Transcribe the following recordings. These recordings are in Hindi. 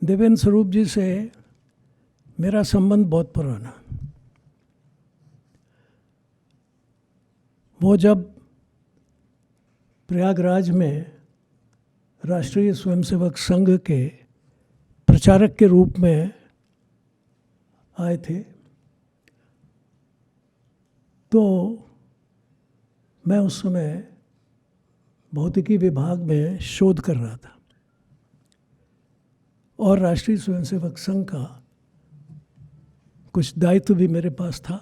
देवेंद्र स्वरूप जी से मेरा संबंध बहुत पुराना। वो जब प्रयागराज में राष्ट्रीय स्वयंसेवक संघ के प्रचारक के रूप में आए थे, तो मैं उस समय भौतिकी विभाग में शोध कर रहा था और राष्ट्रीय स्वयंसेवक संघ का कुछ दायित्व भी मेरे पास था।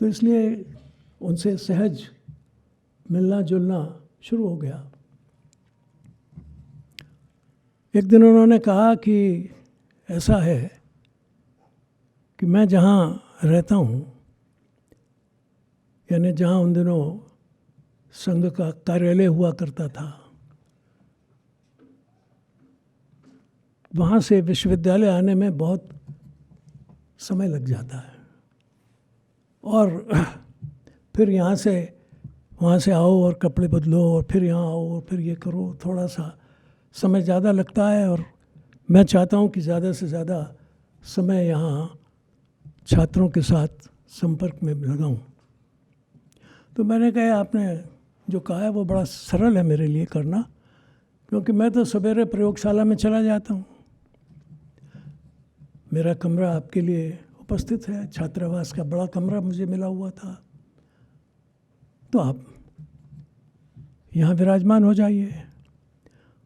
तो इसलिए उनसे सहज मिलना जुलना शुरू हो गया। एक दिन उन्होंने कहा कि ऐसा है कि मैं जहाँ रहता हूँ, यानी जहाँ उन दिनों संघ का कार्यालय हुआ करता था, वहाँ से विश्वविद्यालय आने में बहुत समय लग जाता है और फिर यहाँ से वहाँ से आओ और कपड़े बदलो और फिर यहाँ आओ और फिर ये करो, थोड़ा सा समय ज़्यादा लगता है। और मैं चाहता हूँ कि ज़्यादा से ज़्यादा समय यहाँ छात्रों के साथ संपर्क में लगाऊं। तो मैंने कहा आपने जो कहा है वो बड़ा सरल है मेरे लिए करना, क्योंकि मैं तो सवेरे प्रयोगशाला में चला जाता हूँ। मेरा कमरा आपके लिए उपस्थित है, छात्रावास का बड़ा कमरा मुझे मिला हुआ था, तो आप यहाँ विराजमान हो जाइए।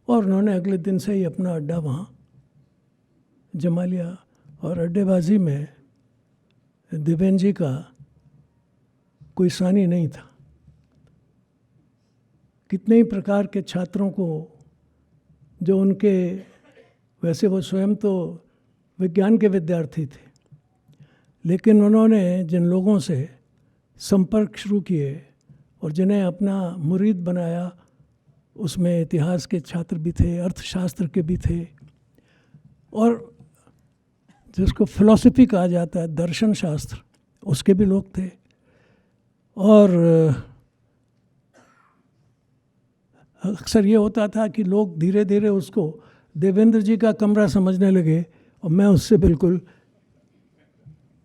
और उन्होंने अगले दिन से ही अपना अड्डा वहाँ जमा लिया और अड्डेबाजी में देवेंद्र जी का कोई सानी नहीं था। कितने ही प्रकार के छात्रों को, जो उनके, वैसे वो स्वयं तो विज्ञान के विद्यार्थी थे, लेकिन उन्होंने जिन लोगों से संपर्क शुरू किए और जिन्हें अपना मुरीद बनाया, उसमें इतिहास के छात्र भी थे, अर्थशास्त्र के भी थे, और जिसको फिलॉसफी कहा जाता है, दर्शन शास्त्र, उसके भी लोग थे। और अक्सर ये होता था कि लोग धीरे धीरे उसको देवेंद्र जी का कमरा समझने लगे और मैं उससे बिल्कुल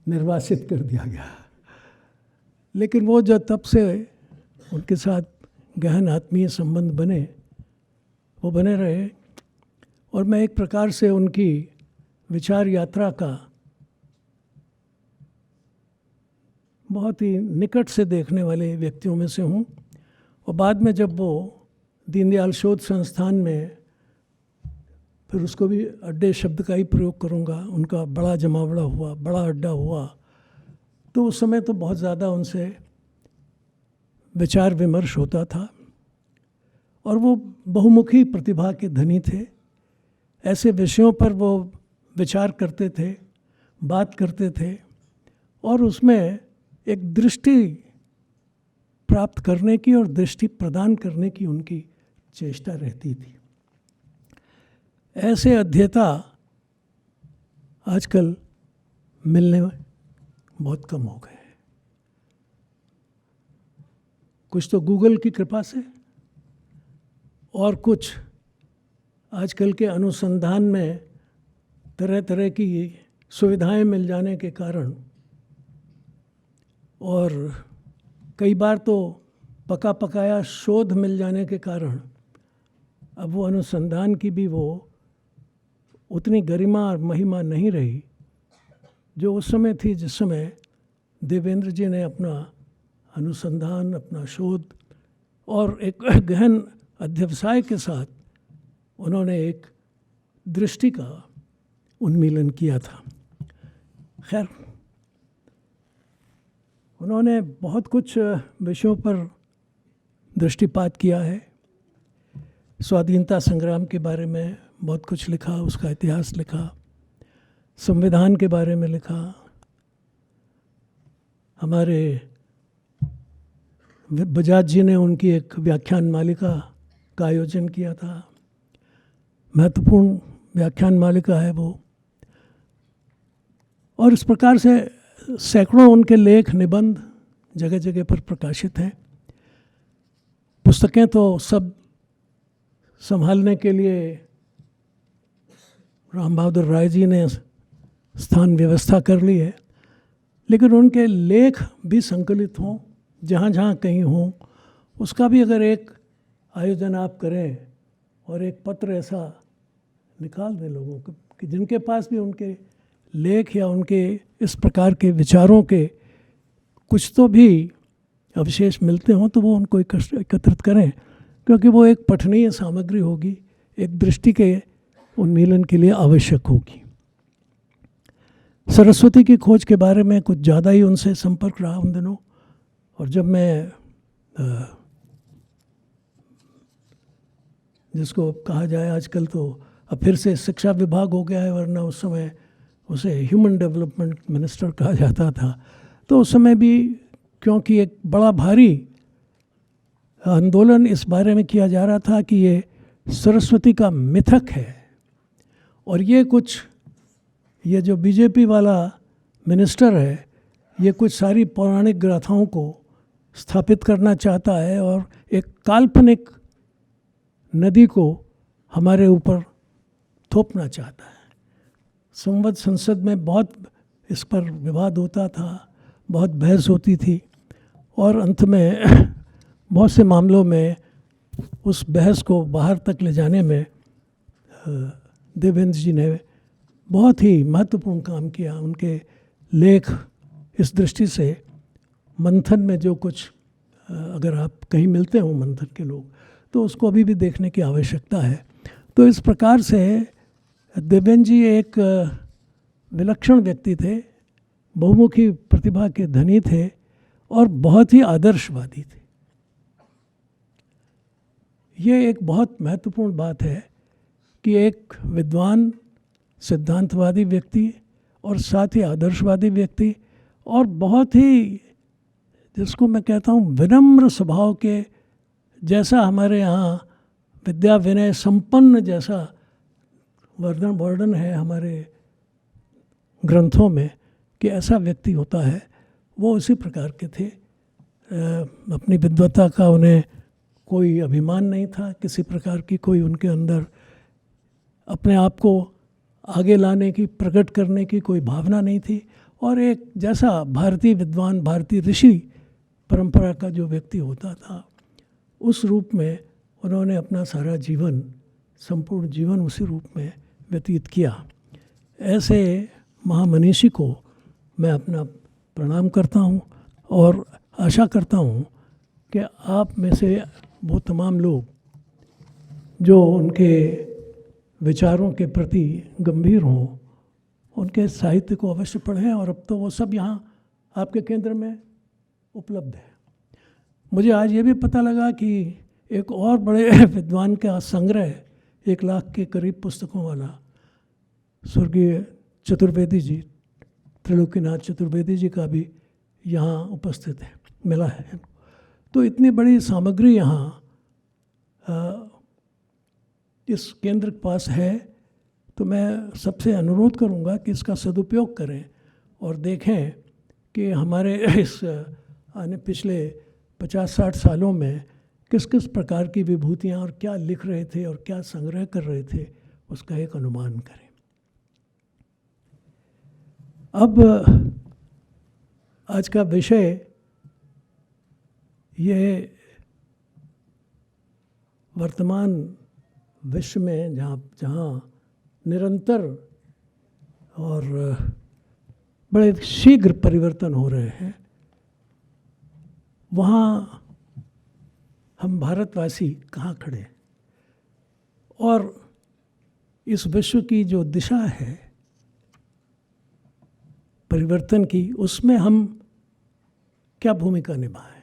निर्वासित कर दिया गया। लेकिन वो जो तब से उनके साथ गहन आत्मीय संबंध बने, वो बने रहे और मैं एक प्रकार से उनकी विचार यात्रा का बहुत ही निकट से देखने वाले व्यक्तियों में से हूँ। और बाद में जब वो दीनदयाल शोध संस्थान में, फिर उसको भी अड्डे शब्द का ही प्रयोग करूँगा, उनका बड़ा जमावड़ा हुआ, बड़ा अड्डा हुआ, तो उस समय तो बहुत ज़्यादा उनसे विचार विमर्श होता था। और वो बहुमुखी प्रतिभा के धनी थे। ऐसे विषयों पर वो विचार करते थे, बात करते थे और उसमें एक दृष्टि प्राप्त करने की और दृष्टि प्रदान करने की उनकी चेष्टा रहती थी। ऐसे अध्येता आजकल मिलने बहुत कम हो गए। कुछ तो गूगल की कृपा से और कुछ आजकल के अनुसंधान में तरह तरह की सुविधाएं मिल जाने के कारण, और कई बार तो पका पकाया शोध मिल जाने के कारण, अब वो अनुसंधान की भी वो उतनी गरिमा और महिमा नहीं रही जो उस समय थी, जिस समय देवेंद्र जी ने अपना अनुसंधान, अपना शोध और एक गहन अध्यवसाय के साथ उन्होंने एक दृष्टि का उन्मीलन किया था। खैर, उन्होंने बहुत कुछ विषयों पर दृष्टिपात किया है। स्वाधीनता संग्राम के बारे में बहुत कुछ लिखा, उसका इतिहास लिखा, संविधान के बारे में लिखा, हमारे बजाज जी ने उनकी एक व्याख्यान मालिका का आयोजन किया था। महत्वपूर्ण व्याख्यान मालिका है वो। और इस प्रकार से सैकड़ों उनके लेख, निबंध जगह जगह पर प्रकाशित हैं। पुस्तकें तो सब संभालने के लिए राम बहादुर राय जी ने स्थान व्यवस्था कर ली है, लेकिन उनके लेख भी संकलित हों, जहाँ जहाँ कहीं हों, उसका भी अगर एक आयोजन आप करें और एक पत्र ऐसा निकाल दें लोगों को कि जिनके पास भी उनके लेख या उनके इस प्रकार के विचारों के कुछ तो भी अवशेष मिलते हों, तो वो उनको एकत्रित करें, क्योंकि वो एक पठनीय सामग्री होगी, एक दृष्टि के उन्मीलन के लिए आवश्यक होगी। सरस्वती की खोज के बारे में कुछ ज़्यादा ही उनसे संपर्क रहा उन दिनों, और जब मैं जिसको कहा जाए आजकल तो अब फिर से शिक्षा विभाग हो गया है, वरना उस समय उसे ह्यूमन डेवलपमेंट मिनिस्टर कहा जाता था, तो उस समय भी क्योंकि एक बड़ा भारी आंदोलन इस बारे में किया जा रहा था कि ये सरस्वती का मिथक है, और ये जो बीजेपी वाला मिनिस्टर है, ये कुछ सारी पौराणिक गाथाओं को स्थापित करना चाहता है और एक काल्पनिक नदी को हमारे ऊपर थोपना चाहता है। संवद संसद में बहुत इस पर विवाद होता था, बहुत बहस होती थी, और अंत में बहुत से मामलों में उस बहस को बाहर तक ले जाने में देवेंद्र जी ने बहुत ही महत्वपूर्ण काम किया। उनके लेख इस दृष्टि से मंथन में जो कुछ, अगर आप कहीं मिलते हो मंथन के लोग, तो उसको अभी भी देखने की आवश्यकता है। तो इस प्रकार से देवेंद्र जी एक विलक्षण व्यक्ति थे, बहुमुखी प्रतिभा के धनी थे और बहुत ही आदर्शवादी थे। ये एक बहुत महत्वपूर्ण बात है कि एक विद्वान, सिद्धांतवादी व्यक्ति और साथ ही आदर्शवादी व्यक्ति, और बहुत ही, जिसको मैं कहता हूँ, विनम्र स्वभाव के, जैसा हमारे यहाँ विद्या विनय संपन्न जैसा वर्णन है हमारे ग्रंथों में कि ऐसा व्यक्ति होता है, वो उसी प्रकार के थे। अपनी विद्वता का उन्हें कोई अभिमान नहीं था, किसी प्रकार की कोई उनके अंदर अपने आप को आगे लाने की, प्रकट करने की कोई भावना नहीं थी, और एक जैसा भारतीय विद्वान, भारतीय ऋषि परंपरा का जो व्यक्ति होता था, उस रूप में उन्होंने अपना सारा जीवन, संपूर्ण जीवन उसी रूप में व्यतीत किया। ऐसे महामनीषी को मैं अपना प्रणाम करता हूँ और आशा करता हूँ कि आप में से वो तमाम लोग जो उनके विचारों के प्रति गंभीर हों, उनके साहित्य को अवश्य पढ़ें, और अब तो वो सब यहाँ आपके केंद्र में उपलब्ध है। मुझे आज ये भी पता लगा कि एक और बड़े विद्वान का संग्रह, 1 लाख के करीब पुस्तकों वाला, स्वर्गीय चतुर्वेदी जी, त्रिलोकीनाथ चतुर्वेदी जी का भी यहाँ उपस्थित है, मिला है। तो इतनी बड़ी सामग्री यहाँ इस केंद्र के पास है, तो मैं सबसे अनुरोध करूँगा कि इसका सदुपयोग करें और देखें कि हमारे इस पिछले 50-60 सालों में किस किस प्रकार की विभूतियाँ और क्या लिख रहे थे और क्या संग्रह कर रहे थे, उसका एक अनुमान करें। अब आज का विषय ये वर्तमान विश्व में जहाँ निरंतर और बड़े शीघ्र परिवर्तन हो रहे हैं, वहाँ हम भारतवासी कहाँ खड़े हैं, और इस विश्व की जो दिशा है परिवर्तन की, उसमें हम क्या भूमिका निभाएं।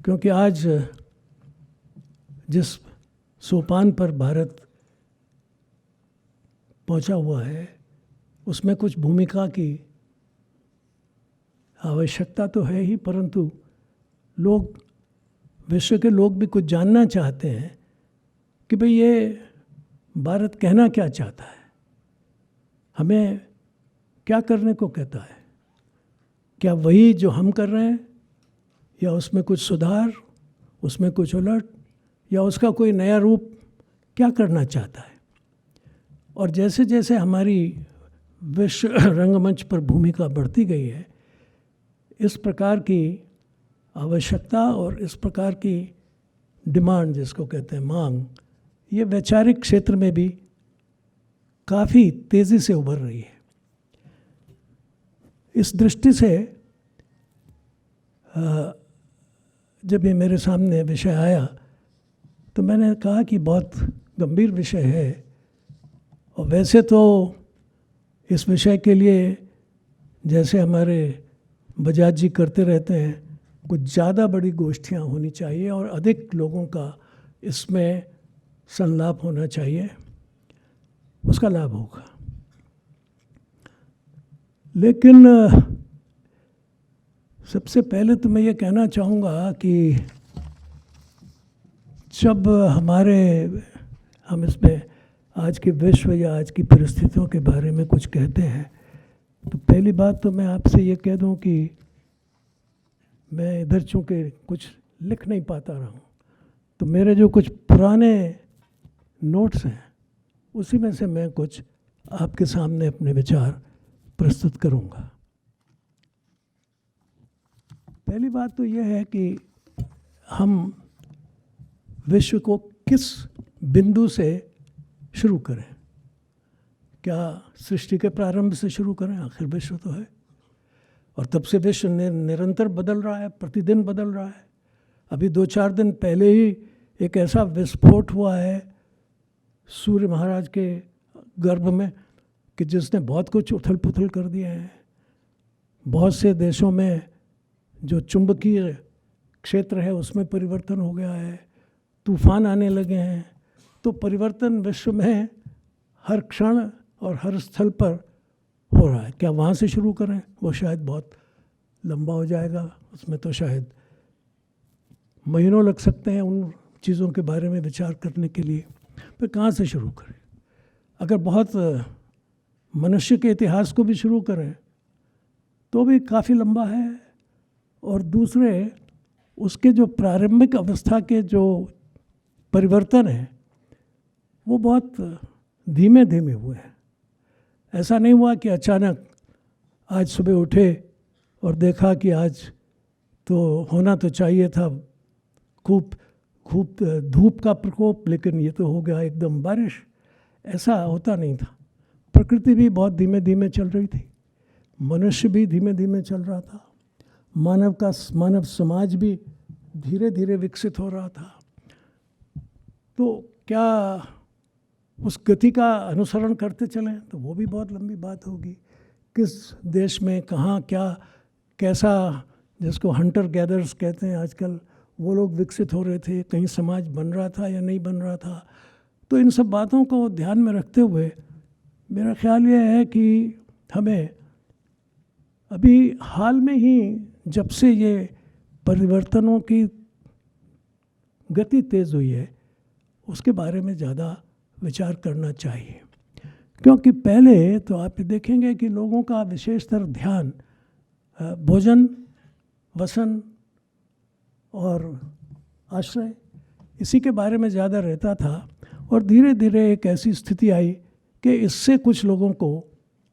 क्योंकि आज जिस सोपान पर भारत पहुंचा हुआ है, उसमें कुछ भूमिका की आवश्यकता तो है ही, परंतु लोग, विश्व के लोग भी कुछ जानना चाहते हैं कि भाई ये भारत कहना क्या चाहता है, हमें क्या करने को कहता है, क्या वही जो हम कर रहे हैं, या उसमें कुछ सुधार, उसमें कुछ उलट, या उसका कोई नया रूप क्या करना चाहता है। और जैसे जैसे हमारी विश्व रंगमंच पर भूमिका बढ़ती गई है, इस प्रकार की आवश्यकता और इस प्रकार की डिमांड, जिसको कहते हैं मांग, ये वैचारिक क्षेत्र में भी काफ़ी तेज़ी से उभर रही है। इस दृष्टि से जब ये मेरे सामने विषय आया तो मैंने कहा कि बहुत गंभीर विषय है, और वैसे तो इस विषय के लिए जैसे हमारे बजाज जी करते रहते हैं, कुछ ज़्यादा बड़ी गोष्ठियाँ होनी चाहिए और अधिक लोगों का इसमें संलाप होना चाहिए, उसका लाभ होगा। लेकिन सबसे पहले तो मैं ये कहना चाहूँगा कि जब हम इसमें आज के विश्व या आज की परिस्थितियों के बारे में कुछ कहते हैं, तो पहली बात तो मैं आपसे ये कह दूं कि मैं इधर चूँकि कुछ लिख नहीं पाता रहा हूँ, तो मेरे जो कुछ पुराने नोट्स हैं उसी में से मैं कुछ आपके सामने अपने विचार प्रस्तुत करूँगा। पहली बात तो यह है कि हम विश्व को किस बिंदु से शुरू करें। क्या सृष्टि के प्रारंभ से शुरू करें? आखिर विश्व तो है, और तब से विश्व निरंतर बदल रहा है, प्रतिदिन बदल रहा है। अभी 2-4 दिन पहले ही एक ऐसा विस्फोट हुआ है सूर्य महाराज के गर्भ में कि जिसने बहुत कुछ उथल पुथल कर दिया है। बहुत से देशों में जो चुंबकीय क्षेत्र है उसमें परिवर्तन हो गया है, तूफान आने लगे हैं। तो परिवर्तन विश्व में हर क्षण और हर स्थल पर हो रहा है। क्या वहाँ से शुरू करें? वो शायद बहुत लंबा हो जाएगा, उसमें तो शायद महीनों लग सकते हैं उन चीज़ों के बारे में विचार करने के लिए। फिर कहाँ से शुरू करें? अगर बहुत मनुष्य के इतिहास को भी शुरू करें तो भी काफ़ी लंबा है, और दूसरे उसके जो प्रारंभिक अवस्था के जो परिवर्तन हैं वो बहुत धीमे धीमे हुए हैं। ऐसा नहीं हुआ कि अचानक आज सुबह उठे और देखा कि आज तो होना तो चाहिए था खूब धूप का प्रकोप, लेकिन ये तो हो गया एकदम बारिश। ऐसा होता नहीं था। प्रकृति भी बहुत धीमे धीमे चल रही थी, मनुष्य भी धीमे धीमे चल रहा था, मानव समाज भी धीरे धीरे विकसित हो रहा था। तो क्या उस गति का अनुसरण करते चलें तो वो भी बहुत लंबी बात होगी। किस देश में कहाँ क्या कैसा, जिसको हंटर गैदर्स कहते हैं आजकल, वो लोग विकसित हो रहे थे, कहीं समाज बन रहा था या नहीं बन रहा था। तो इन सब बातों को ध्यान में रखते हुए मेरा ख्याल ये है कि हमें अभी हाल में ही जब से ये परिवर्तनों की गति तेज़ हुई है उसके बारे में ज़्यादा विचार करना चाहिए। क्योंकि पहले तो आप देखेंगे कि लोगों का विशेषतर ध्यान भोजन, वसन और आश्रय, इसी के बारे में ज़्यादा रहता था। और धीरे धीरे एक ऐसी स्थिति आई कि इससे कुछ लोगों को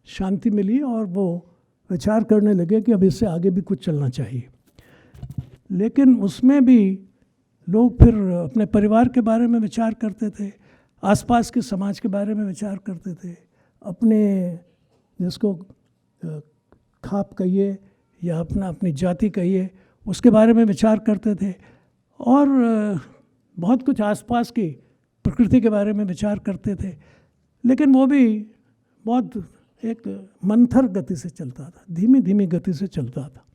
शांति मिली और वो विचार करने लगे कि अब इससे आगे भी कुछ चलना चाहिए। लेकिन उसमें भी लोग फिर अपने परिवार के बारे में विचार करते थे, आसपास के समाज के बारे में विचार करते थे, अपने जिसको खाप कहिए या अपनी जाति कहिए उसके बारे में विचार करते थे, और बहुत कुछ आसपास की प्रकृति के बारे में विचार करते थे। लेकिन वो भी बहुत एक मंथर गति से चलता था, धीमी धीमी गति से चलता था।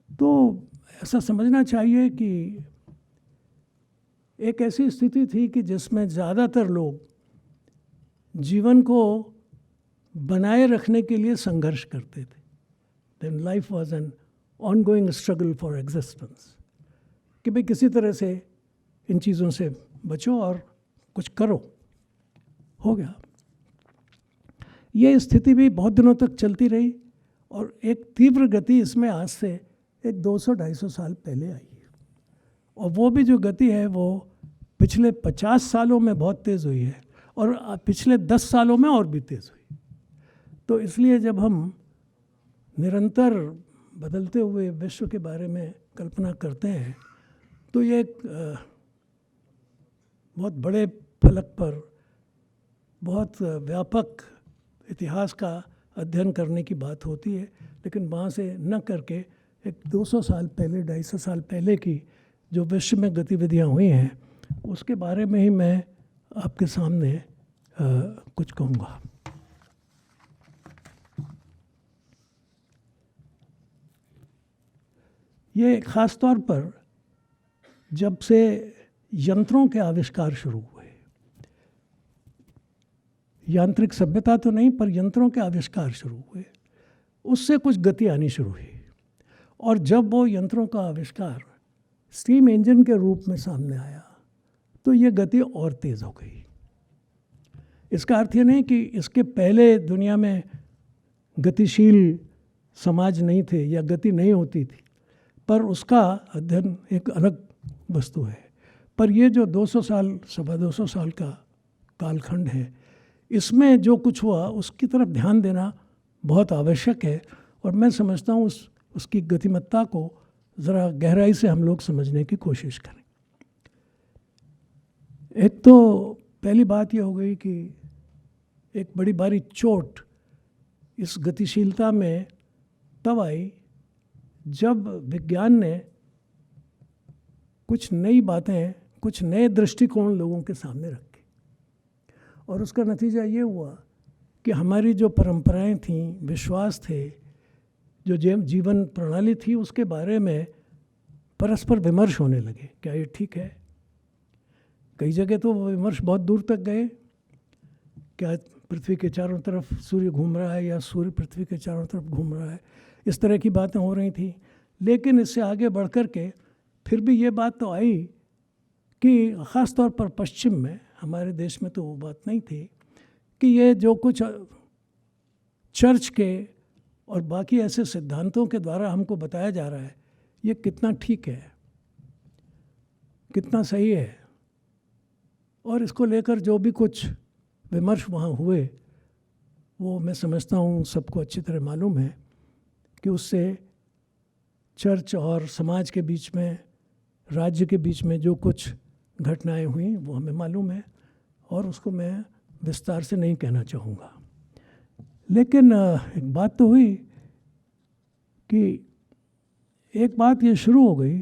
तो ऐसा समझना चाहिए कि एक ऐसी स्थिति थी कि जिसमें ज़्यादातर लोग जीवन को बनाए रखने के लिए संघर्ष करते थे। Then life was an ongoing struggle for existence, कि भाई किसी तरह से इन चीज़ों से बचो और कुछ करो। हो गया। ये स्थिति भी बहुत दिनों तक चलती रही, और एक तीव्र गति इसमें आज से एक 200-250 साल पहले आई है। और वो भी जो गति है वो पिछले 50 सालों में बहुत तेज़ हुई है, और पिछले 10 सालों में और भी तेज़ हुई। तो इसलिए जब हम निरंतर बदलते हुए विश्व के बारे में कल्पना करते हैं तो ये एक बहुत बड़े फलक पर बहुत व्यापक इतिहास का अध्ययन करने की बात होती है, लेकिन वहाँ से न करके एक 200 साल पहले 250 साल पहले की जो विश्व में गतिविधियाँ हुई हैं उसके बारे में ही मैं आपके सामने कुछ कहूँगा। ये ख़ास तौर पर जब से यंत्रों के आविष्कार शुरू हुए, यांत्रिक सभ्यता तो नहीं पर यंत्रों के आविष्कार शुरू हुए, उससे कुछ गति आनी शुरू हुई। और जब वो यंत्रों का आविष्कार स्टीम इंजन के रूप में सामने आया तो ये गति और तेज़ हो गई। इसका अर्थ ये नहीं कि इसके पहले दुनिया में गतिशील समाज नहीं थे या गति नहीं होती थी, पर उसका अध्ययन एक अलग वस्तु है। पर ये जो 200 साल 250 साल का कालखंड है, इसमें जो कुछ हुआ उसकी तरफ ध्यान देना बहुत आवश्यक है। और मैं समझता हूँ उसकी गतिमत्ता को ज़रा गहराई से हम लोग समझने की कोशिश करें। एक तो पहली बात ये हो गई कि एक बड़ी भारी चोट इस गतिशीलता में तब आई जब विज्ञान ने कुछ नई बातें, कुछ नए दृष्टिकोण लोगों के सामने रखे। और उसका नतीजा ये हुआ कि हमारी जो परंपराएं थीं, विश्वास थे, जो जीवन प्रणाली थी, उसके बारे में परस्पर विमर्श होने लगे। क्या ये ठीक है? कई जगह तो वो विमर्श बहुत दूर तक गए। क्या पृथ्वी के चारों तरफ सूर्य घूम रहा है या सूर्य पृथ्वी के चारों तरफ घूम रहा है? इस तरह की बातें हो रही थी। लेकिन इससे आगे बढ़ कर के फिर भी ये बात तो आई कि ख़ास तौर पर पश्चिम में, हमारे देश में तो वो बात नहीं थी, कि ये जो कुछ चर्च के और बाकी ऐसे सिद्धांतों के द्वारा हमको बताया जा रहा है, ये कितना ठीक है, कितना सही है। और इसको लेकर जो भी कुछ विमर्श वहाँ हुए, वो मैं समझता हूँ सबको अच्छी तरह मालूम है कि उससे चर्च और समाज के बीच में, राज्य के बीच में जो कुछ घटनाएं हुई वो हमें मालूम है और उसको मैं विस्तार से नहीं कहना चाहूँगा। लेकिन एक बात तो हुई कि एक बात ये शुरू हो गई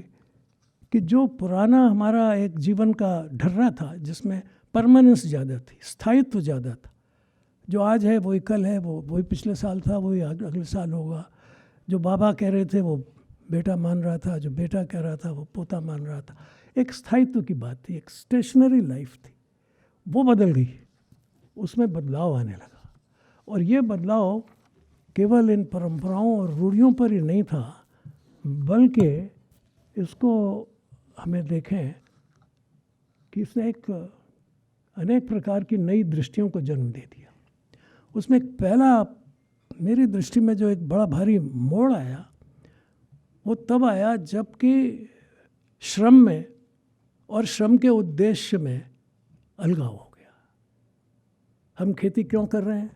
कि जो पुराना हमारा एक जीवन का ढर्रा था, जिसमें परमानेंस ज़्यादा थी, स्थायित्व ज़्यादा था, जो आज है वही कल है, वो वही पिछले साल था, वही अगले साल होगा। जो बाबा कह रहे थे वो बेटा मान रहा था, जो बेटा कह रहा था वो पोता मान रहा था। एक स्थायित्व की बात थी, एक स्टेशनरी लाइफ थी, वो बदल गई, उसमें बदलाव आने लगा। और ये बदलाव केवल इन परंपराओं और रूढ़ियों पर ही नहीं था, बल्कि इसको हमें देखें कि इसने एक अनेक प्रकार की नई दृष्टियों को जन्म दे दिया। उसमें एक पहला मेरी दृष्टि में जो एक बड़ा भारी मोड़ आया, वो तब आया जबकि श्रम में और श्रम के उद्देश्य में अलगाव हो गया। हम खेती क्यों कर रहे हैं?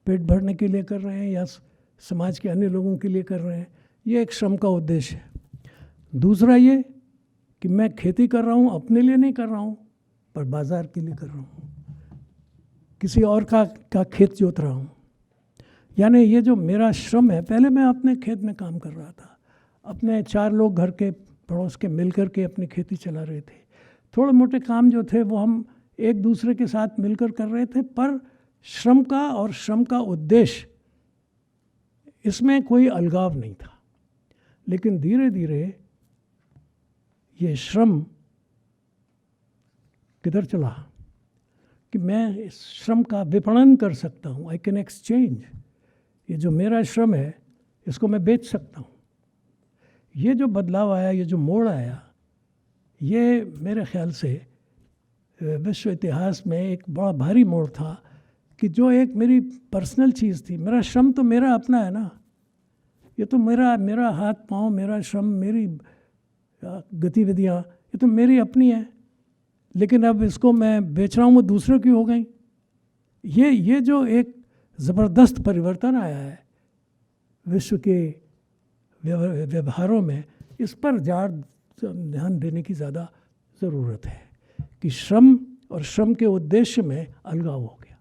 पेट भरने के लिए कर रहे हैं या समाज के अन्य लोगों के लिए कर रहे हैं? ये एक श्रम का उद्देश्य है। दूसरा ये कि मैं खेती कर रहा हूँ, अपने लिए नहीं कर रहा हूँ, पर बाज़ार के लिए कर रहा हूँ, किसी और का खेत जोत रहा हूँ। यानी ये जो मेरा श्रम है, पहले मैं अपने खेत में काम कर रहा था, अपने 4 लोग घर के पड़ोस के मिल कर के अपनी खेती चला रहे थे। थोड़े मोटे काम जो थे वो हम एक दूसरे के साथ मिलकर कर रहे थे, पर श्रम का और श्रम का उद्देश्य, इसमें कोई अलगाव नहीं था। लेकिन धीरे धीरे ये श्रम किधर चला कि मैं इस श्रम का विपणन कर सकता हूँ, आई कैन एक्सचेंज। ये जो मेरा श्रम है इसको मैं बेच सकता हूँ। ये जो बदलाव आया, ये जो मोड़ आया, ये मेरे ख्याल से विश्व इतिहास में एक बड़ा भारी मोड़ था कि जो एक मेरी पर्सनल चीज़ थी, मेरा श्रम तो मेरा अपना है ना, ये तो मेरा हाथ पाँव, मेरा श्रम, मेरी गतिविधियाँ, ये तो मेरी अपनी है। लेकिन अब इसको मैं बेच रहा हूँ, वो दूसरों की हो गई। ये जो एक ज़बरदस्त परिवर्तन आया है विश्व के व्यवहारों में, इस पर ध्यान देने की ज़्यादा ज़रूरत है कि श्रम और श्रम के उद्देश्य में अलगाव हो गया।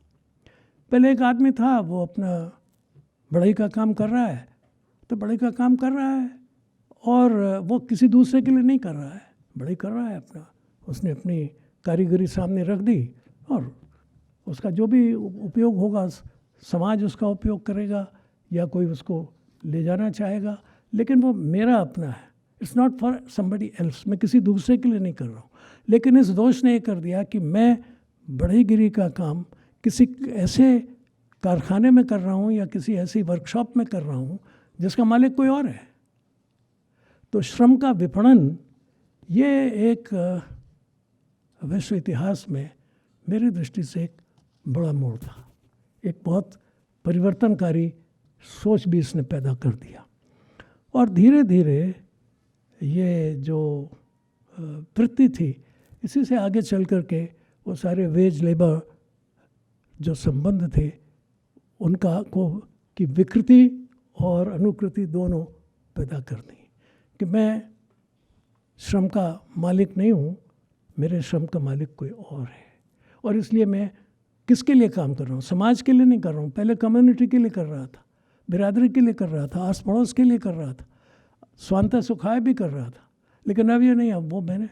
पहले एक आदमी था, वो अपना बढ़ई का काम कर रहा है तो बढ़ई का काम कर रहा है, और वो किसी दूसरे के लिए नहीं कर रहा है, बढ़ई कर रहा है अपना। उसने अपनी कारीगरी सामने रख दी और उसका जो भी उपयोग होगा समाज उसका उपयोग करेगा या कोई उसको ले जाना चाहेगा, लेकिन वो मेरा अपना है। It's not for somebody else, मैं किसी दूसरे के लिए नहीं कर रहा हूँ। लेकिन इस दोष ने ये कर दिया कि मैं बढ़ईगिरी का काम किसी ऐसे कारखाने में कर रहा हूँ या किसी ऐसी वर्कशॉप में कर रहा हूँ जिसका मालिक कोई और है। तो श्रम का विपणन ये एक विश्व इतिहास में मेरी दृष्टि से एक बड़ा मोड़ था। एक बहुत परिवर्तनकारी सोच भी इसने पैदा कर दिया, और धीरे धीरे ये जो वृत्ति थी, इसी से आगे चल कर के वो सारे वेज लेबर जो संबंध थे उनका की विकृति और अनुकृति दोनों पैदा कर दी कि मैं श्रम का मालिक नहीं हूँ, मेरे श्रम का मालिक कोई और है। और इसलिए मैं किसके लिए काम कर रहा हूँ? समाज के लिए नहीं कर रहा हूँ। पहले कम्युनिटी के लिए कर रहा था, बिरादरी के लिए कर रहा था, आस पड़ोस के लिए कर रहा था, स्वांतः सुखाय भी कर रहा था। लेकिन अब ये नहीं, अब वो मैंने,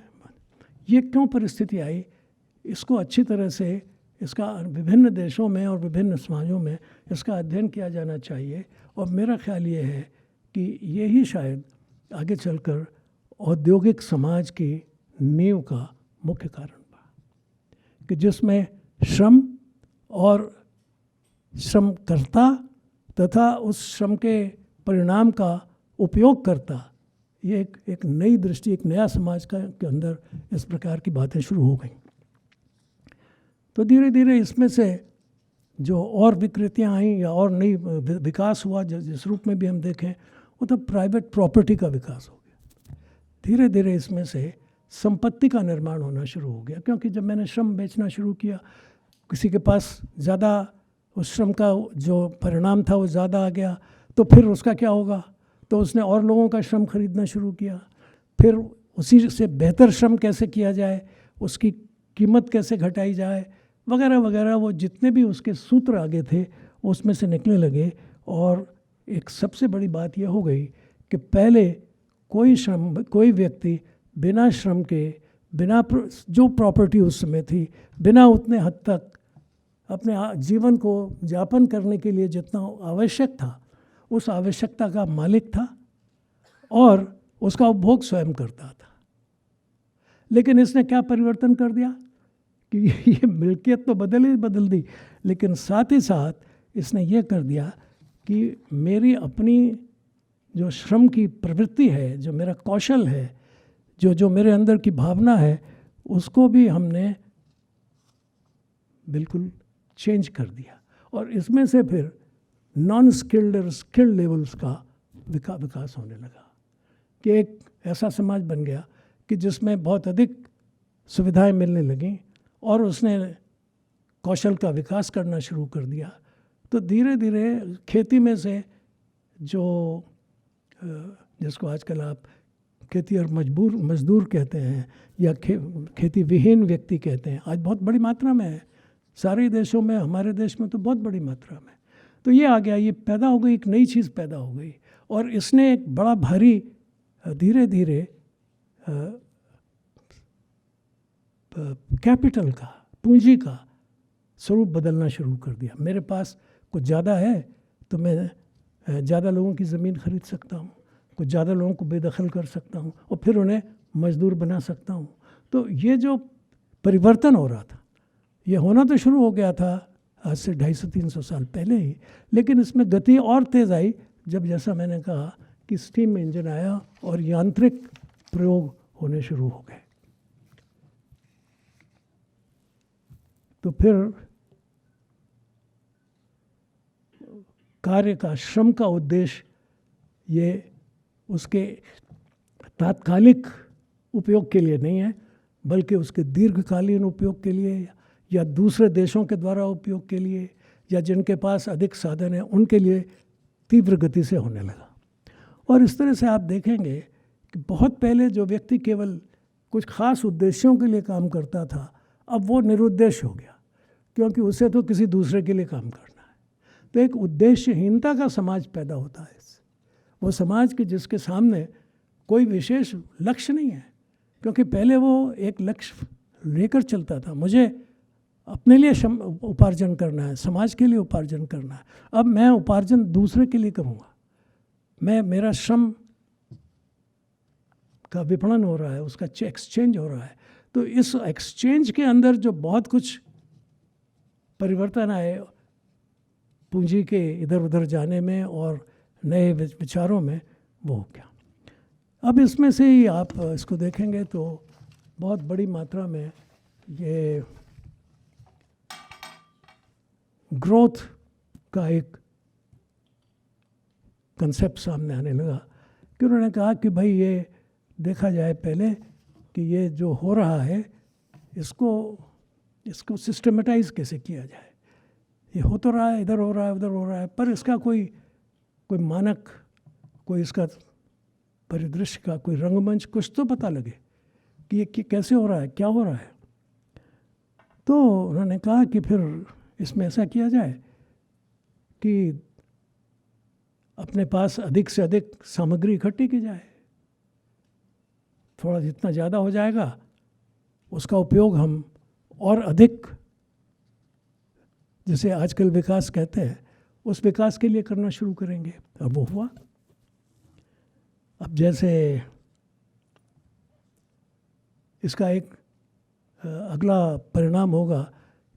ये क्यों परिस्थिति आई, इसको अच्छी तरह से इसका विभिन्न देशों में और विभिन्न समाजों में इसका अध्ययन किया जाना चाहिए। और मेरा ख्याल ये है कि यही शायद आगे चलकर औद्योगिक समाज की नींव का मुख्य कारण बना, कि जिसमें श्रम और श्रमकर्ता तथा उस श्रम के परिणाम का उपयोग करता, ये एक नई दृष्टि, एक नया समाज के अंदर इस प्रकार की बातें शुरू हो गई। तो धीरे धीरे इसमें से जो और विकृतियाँ आईं या और नई विकास हुआ, जिस रूप में भी हम देखें, वो तो प्राइवेट प्रॉपर्टी का विकास हो गया। धीरे धीरे इसमें से संपत्ति का निर्माण होना शुरू हो गया, क्योंकि जब मैंने श्रम बेचना शुरू किया, किसी के पास ज़्यादा उस श्रम का जो परिणाम था वो ज़्यादा आ गया, तो फिर उसका क्या होगा? तो उसने और लोगों का श्रम खरीदना शुरू किया। फिर उसी से बेहतर श्रम कैसे किया जाए, उसकी कीमत कैसे घटाई जाए, वगैरह वगैरह, वो जितने भी उसके सूत्र आगे थे उसमें से निकलने लगे। और एक सबसे बड़ी बात यह हो गई कि पहले कोई व्यक्ति बिना श्रम के, बिना जो प्रॉपर्टी उस समय थी, बिना उतने हद तक अपने जीवन को यापन करने के लिए जितना आवश्यक था, उस आवश्यकता का मालिक था और उसका उपभोग स्वयं करता था। लेकिन इसने क्या परिवर्तन कर दिया कि ये मिल्कियत तो बदल दी, लेकिन साथ ही साथ इसने ये कर दिया कि मेरी अपनी जो श्रम की प्रवृत्ति है, जो मेरा कौशल है, जो मेरे अंदर की भावना है, उसको भी हमने बिल्कुल चेंज कर दिया। और इसमें से फिर नॉन स्किल्ड और स्किल्ड लेवल्स का विकास होने लगा कि एक ऐसा समाज बन गया कि जिसमें बहुत अधिक सुविधाएं मिलने लगीं और उसने कौशल का विकास करना शुरू कर दिया। तो धीरे धीरे खेती में से जो जिसको आजकल आप खेती और मजदूर कहते हैं या खेती विहीन व्यक्ति कहते हैं, आज बहुत बड़ी मात्रा में है सारे देशों में, हमारे देश में तो बहुत बड़ी मात्रा में। तो ये आ गया, ये पैदा हो गई, एक नई चीज़ पैदा हो गई। और इसने एक बड़ा भारी धीरे धीरे कैपिटल का, पूंजी का स्वरूप बदलना शुरू कर दिया। मेरे पास कुछ ज़्यादा है तो मैं ज़्यादा लोगों की ज़मीन खरीद सकता हूँ, कुछ ज़्यादा लोगों को बेदखल कर सकता हूँ और फिर उन्हें मजदूर बना सकता हूँ। तो ये जो परिवर्तन हो रहा था, ये होना तो शुरू हो गया था आज से 250-300 साल पहले ही, लेकिन इसमें गति और तेज़ आई जब, जैसा मैंने कहा, कि स्टीम इंजन आया और यांत्रिक प्रयोग होने शुरू हो गए। तो फिर कार्य का, श्रम का उद्देश्य ये उसके तात्कालिक उपयोग के लिए नहीं है, बल्कि उसके दीर्घकालीन उपयोग के लिए या दूसरे देशों के द्वारा उपयोग के लिए या जिनके पास अधिक साधन है उनके लिए तीव्र गति से होने लगा। और इस तरह से आप देखेंगे कि बहुत पहले जो व्यक्ति केवल कुछ खास उद्देश्यों के लिए काम करता था, अब वो निरुद्देश्य हो गया, क्योंकि उसे तो किसी दूसरे के लिए काम करना है। तो एक उद्देश्यहीनता का समाज पैदा होता है। वो समाज के जिसके सामने कोई विशेष लक्ष्य नहीं है, क्योंकि पहले वो एक लक्ष्य लेकर चलता था, मुझे अपने लिए उपार्जन करना है, समाज के लिए उपार्जन करना है। अब मैं उपार्जन दूसरे के लिए करूँगा, मेरा श्रम का विपणन हो रहा है, उसका एक्सचेंज हो रहा है। तो इस एक्सचेंज के अंदर जो बहुत कुछ परिवर्तन आए पूंजी के इधर उधर जाने में और नए विचारों में, वो हो गया। अब इसमें से ही आप इसको देखेंगे तो बहुत बड़ी मात्रा में ये ग्रोथ का एक कंसेप्ट सामने आने लगा कि उन्होंने कहा कि भाई ये देखा जाए पहले कि ये जो हो रहा है इसको सिस्टमेटाइज कैसे किया जाए। ये हो तो रहा है, इधर हो रहा है, उधर हो रहा है, पर इसका कोई मानक, कोई इसका परिदृश्य का कोई रंगमंच कुछ तो पता लगे कि ये कैसे हो रहा है, क्या हो रहा है। तो उन्होंने कहा कि फिर इसमें ऐसा किया जाए कि अपने पास अधिक से अधिक सामग्री इकट्ठी की जाए, थोड़ा जितना ज़्यादा हो जाएगा उसका उपयोग हम और अधिक, जिसे आजकल विकास कहते हैं, उस विकास के लिए करना शुरू करेंगे। और वो हुआ। अब जैसे इसका एक अगला परिणाम होगा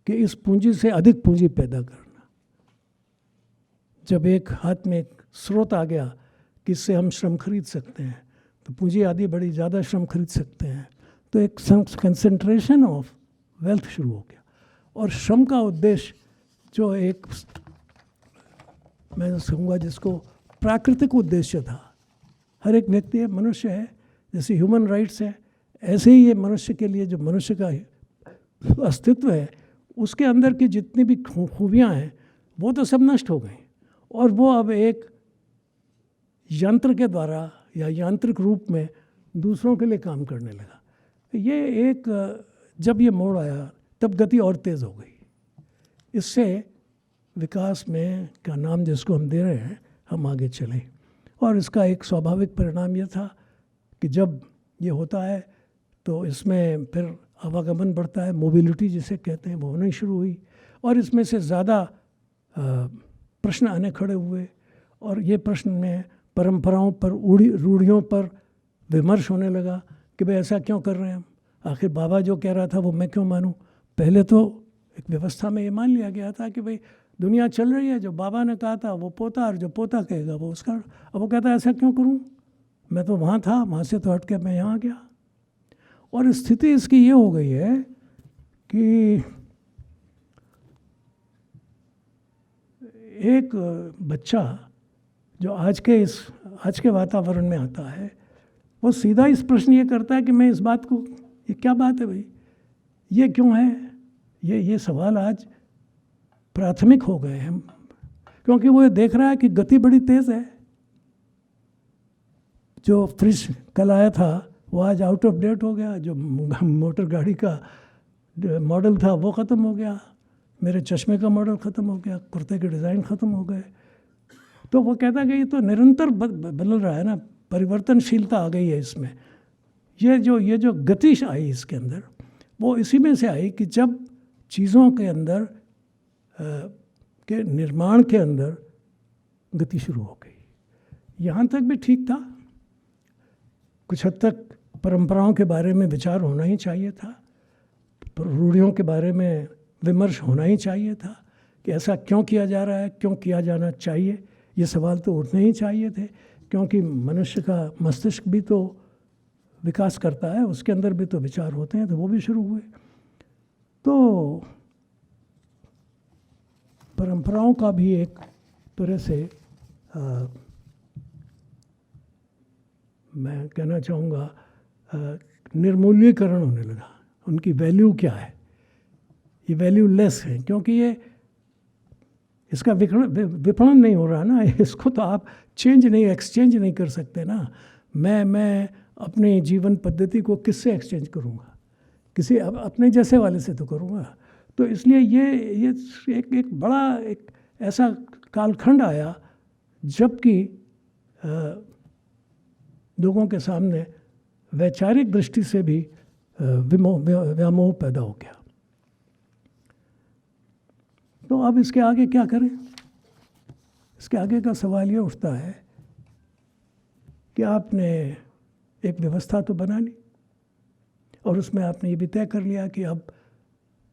कि इस पूंजी से अधिक पूंजी पैदा करना। जब एक हाथ में एक स्रोत आ गया कि इससे हम श्रम खरीद सकते हैं, तो पूंजी आदि बड़ी ज़्यादा श्रम खरीद सकते हैं, तो एक कंसंट्रेशन ऑफ वेल्थ शुरू हो गया। और श्रम का उद्देश्य जो एक, मैं कहूँगा जिसको प्राकृतिक उद्देश्य था, हर एक व्यक्ति है, मनुष्य है, जैसे ह्यूमन राइट्स है, ऐसे ही ये मनुष्य के लिए जो मनुष्य का अस्तित्व है, उसके अंदर की जितनी भी खूबियाँ हैं वो तो सब नष्ट हो गई, और वो अब एक यंत्र के द्वारा या यांत्रिक रूप में दूसरों के लिए काम करने लगा। ये एक, जब ये मोड़ आया तब गति और तेज़ हो गई। इससे विकास में का नाम जिसको हम दे रहे हैं, हम आगे चले। और इसका एक स्वाभाविक परिणाम ये था कि जब ये होता है तो इसमें फिर आवागमन बढ़ता है, मोबिलिटी जिसे कहते हैं, वो होनी शुरू हुई, और इसमें से ज़्यादा प्रश्न आने खड़े हुए। और ये प्रश्न में परंपराओं पर, रूढ़ियों पर विमर्श होने लगा कि भाई ऐसा क्यों कर रहे हैं हम, आखिर बाबा जो कह रहा था वो मैं क्यों मानूं। पहले तो एक व्यवस्था में ये मान लिया गया था कि भाई दुनिया चल रही है, जो बाबा ने कहा था वो पोता, और जो पोता कहेगा वो उसका। अब वो कहता है ऐसा क्यों करूं, मैं तो वहाँ था, वहाँ से तो हट के मैं यहाँ गया। और स्थिति इसकी ये हो गई है कि एक बच्चा जो आज के वातावरण में आता है, वो सीधा इस प्रश्न ये करता है कि मैं इस बात को, ये क्या बात है भाई, ये क्यों है, ये सवाल आज प्राथमिक हो गए हैं, क्योंकि वो देख रहा है कि गति बड़ी तेज़ है। जो फ्रिज कल आया था वो आज आउट ऑफ डेट हो गया, जो मोटर गाड़ी का मॉडल था वो ख़त्म हो गया, मेरे चश्मे का मॉडल ख़त्म हो गया, कुर्ते के डिज़ाइन ख़त्म हो गए। तो वो कहता है कि ये तो निरंतर बदल रहा है ना, परिवर्तनशीलता आ गई है इसमें। ये जो गति आई इसके अंदर, वो इसी में से आई कि जब चीज़ों के अंदर के निर्माण के अंदर गति शुरू हो गई। यहाँ तक भी ठीक था, कुछ हद तक परंपराओं के बारे में विचार होना ही चाहिए था, रूढ़ियों के बारे में विमर्श होना ही चाहिए था कि ऐसा क्यों किया जा रहा है, क्यों किया जाना चाहिए, ये सवाल तो उठने ही चाहिए थे, क्योंकि मनुष्य का मस्तिष्क भी तो विकास करता है, उसके अंदर भी तो विचार होते हैं, तो वो भी शुरू हुए। तो परंपराओं का भी एक तरह से मैं कहना चाहूँगा निर्मूल्यीकरण होने लगा। उनकी वैल्यू क्या है, ये वैल्यू लेस है, क्योंकि ये इसका विपणन नहीं हो रहा ना, इसको तो आप एक्सचेंज नहीं कर सकते ना। मैं अपने जीवन पद्धति को किससे एक्सचेंज करूँगा, किसी अपने जैसे वाले से तो करूँगा। तो इसलिए ये एक बड़ा एक ऐसा कालखंड आया जबकि लोगों के सामने वैचारिक दृष्टि से भी व्यामोह पैदा हो गया। तो अब इसके आगे क्या करें? इसके आगे का सवाल ये उठता है कि आपने एक व्यवस्था तो बना ली और उसमें आपने ये भी तय कर लिया कि अब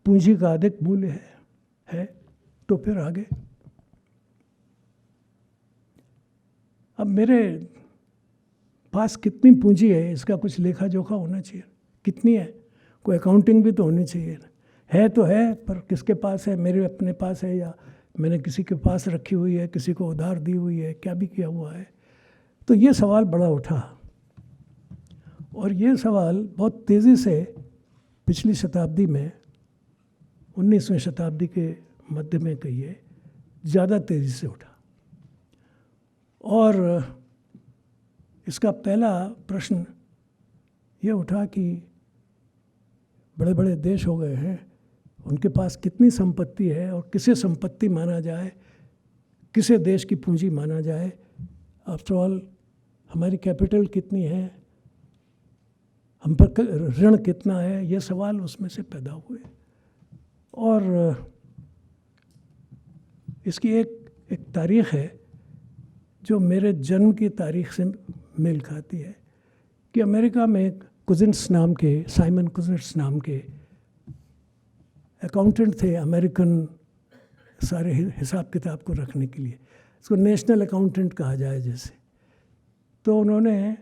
पूंजी का अधिक मूल्य है, तो फिर आगे अब मेरे पास कितनी पूंजी है इसका कुछ लेखा जोखा होना चाहिए। कितनी है, कोई अकाउंटिंग भी तो होनी चाहिए ना। है तो है, पर किसके पास है, मेरे अपने पास है या मैंने किसी के पास रखी हुई है, किसी को उधार दी हुई है, क्या भी किया हुआ है। तो ये सवाल बड़ा उठा और ये सवाल बहुत तेज़ी से पिछली शताब्दी में 19वीं शताब्दी के मध्य में कहिए ज़्यादा तेज़ी से उठा। और इसका पहला प्रश्न ये उठा कि बड़े बड़े देश हो गए हैं, उनके पास कितनी संपत्ति है और किसे संपत्ति माना जाए, किसे देश की पूंजी माना जाए। आफ्टर ऑल हमारी कैपिटल कितनी है, हम पर ऋण कितना है, ये सवाल उसमें से पैदा हुए। और इसकी एक तारीख़ है जो मेरे जन्म की तारीख से मेल खाती है कि अमेरिका में कुजिन्स नाम के, साइमन कुजिन्स नाम के अकाउंटेंट थे, अमेरिकन सारे हिसाब किताब को रखने के लिए, इसको नेशनल अकाउंटेंट कहा जाए जैसे। तो उन्होंने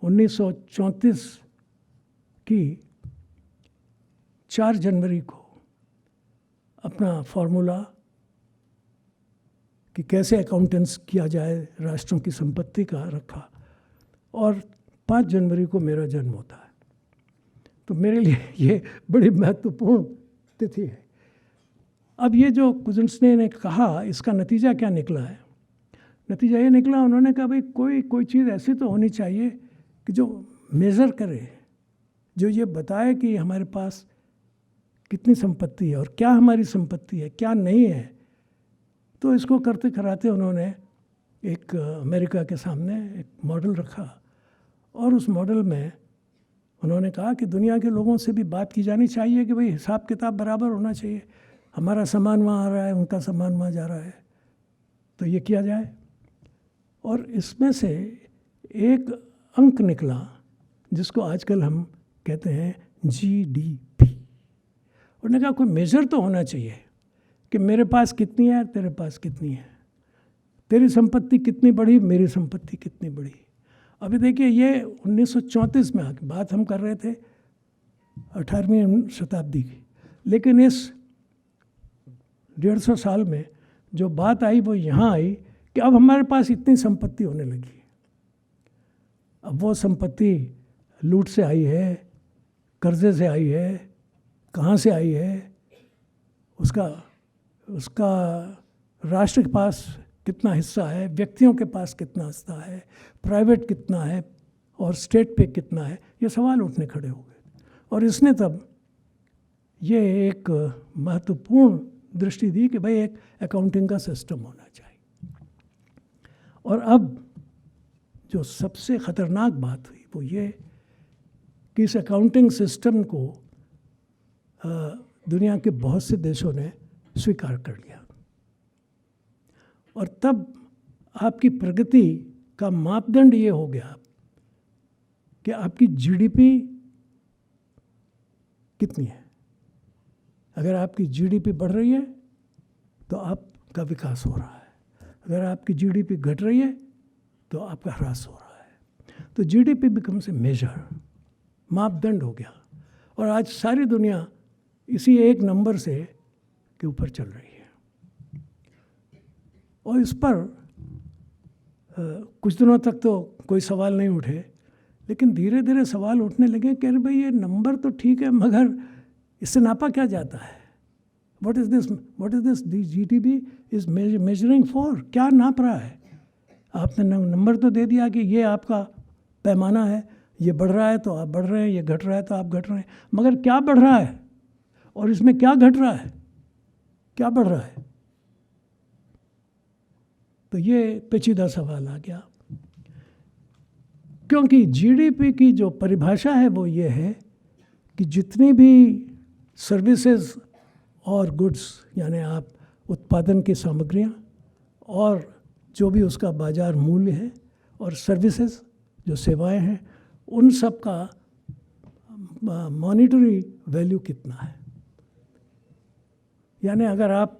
1934 की 4 जनवरी को अपना फॉर्मूला कि कैसे अकाउंटेंस किया जाए राष्ट्रों की संपत्ति का रखा, और 5 जनवरी को मेरा जन्म होता है। तो मेरे लिए ये बड़ी महत्वपूर्ण तिथि है। अब ये जो कुजिन्स ने कहा, इसका नतीजा क्या निकला है? नतीजा ये निकला, उन्होंने कहा भाई कोई चीज़ ऐसी तो होनी चाहिए कि जो मेज़र करे, जो ये बताए कि हमारे पास कितनी संपत्ति है और क्या हमारी संपत्ति है, क्या नहीं है। तो इसको करते कराते उन्होंने एक अमेरिका के सामने एक मॉडल रखा और उस मॉडल में उन्होंने कहा कि दुनिया के लोगों से भी बात की जानी चाहिए कि भाई हिसाब किताब बराबर होना चाहिए, हमारा सामान वहाँ आ रहा है, उनका सामान वहाँ जा रहा है, तो ये किया जाए। और इसमें से एक अंक निकला जिसको आजकल हम कहते हैं GDP। उन्होंने कहा कोई मेजर तो होना चाहिए कि मेरे पास कितनी है, तेरे पास कितनी है, तेरी संपत्ति कितनी बड़ी, मेरी संपत्ति कितनी बड़ी। अभी देखिए ये 1934 में आके बात हम कर रहे थे 18वीं शताब्दी की, लेकिन इस 150 साल में जो बात आई वो यहाँ आई कि अब हमारे पास इतनी संपत्ति होने लगी। अब वो संपत्ति लूट से आई है, कर्जे से आई है, कहाँ से आई है, उसका राष्ट्र के पास कितना हिस्सा है, व्यक्तियों के पास कितना हिस्सा है, प्राइवेट कितना है और स्टेट पे कितना है, ये सवाल उठने खड़े हो गए। और इसने तब ये एक महत्वपूर्ण दृष्टि दी कि भाई एक अकाउंटिंग का सिस्टम होना चाहिए। और अब जो सबसे ख़तरनाक बात हुई वो ये कि इस अकाउंटिंग सिस्टम को दुनिया के बहुत से देशों ने स्वीकार कर लिया। और तब आपकी प्रगति का मापदंड ये हो गया कि आपकी GDP कितनी है। अगर आपकी GDP बढ़ रही है तो आपका विकास हो रहा है, अगर आपकी GDP घट रही है तो आपका ह्रास हो रहा है। तो GDP बिकम्स ए मेजर, मापदंड हो गया। और आज सारी दुनिया इसी एक नंबर से के ऊपर चल रही है। और इस पर कुछ दिनों तक तो कोई सवाल नहीं उठे लेकिन धीरे धीरे सवाल उठने लगे कि अरे भाई ये नंबर तो ठीक है, मगर इससे नापा क्या जाता है? What is this GDP is measuring for? क्या नाप रहा है? आपने नंबर तो दे दिया कि ये आपका पैमाना है, ये बढ़ रहा है तो आप बढ़ रहे हैं, ये घट रहा है तो आप घट रहे हैं, मगर क्या बढ़ रहा है और इसमें क्या घट रहा है, क्या बढ़ रहा है? तो ये पेचीदा सवाल आ गया, क्योंकि GDP की जो परिभाषा है वो ये है कि जितनी भी सर्विसेज और गुड्स, यानी आप उत्पादन की सामग्रियाँ और जो भी उसका बाजार मूल्य है, और सर्विसेज जो सेवाएं हैं, उन सब का मॉनिटरी वैल्यू कितना है। यानी अगर आप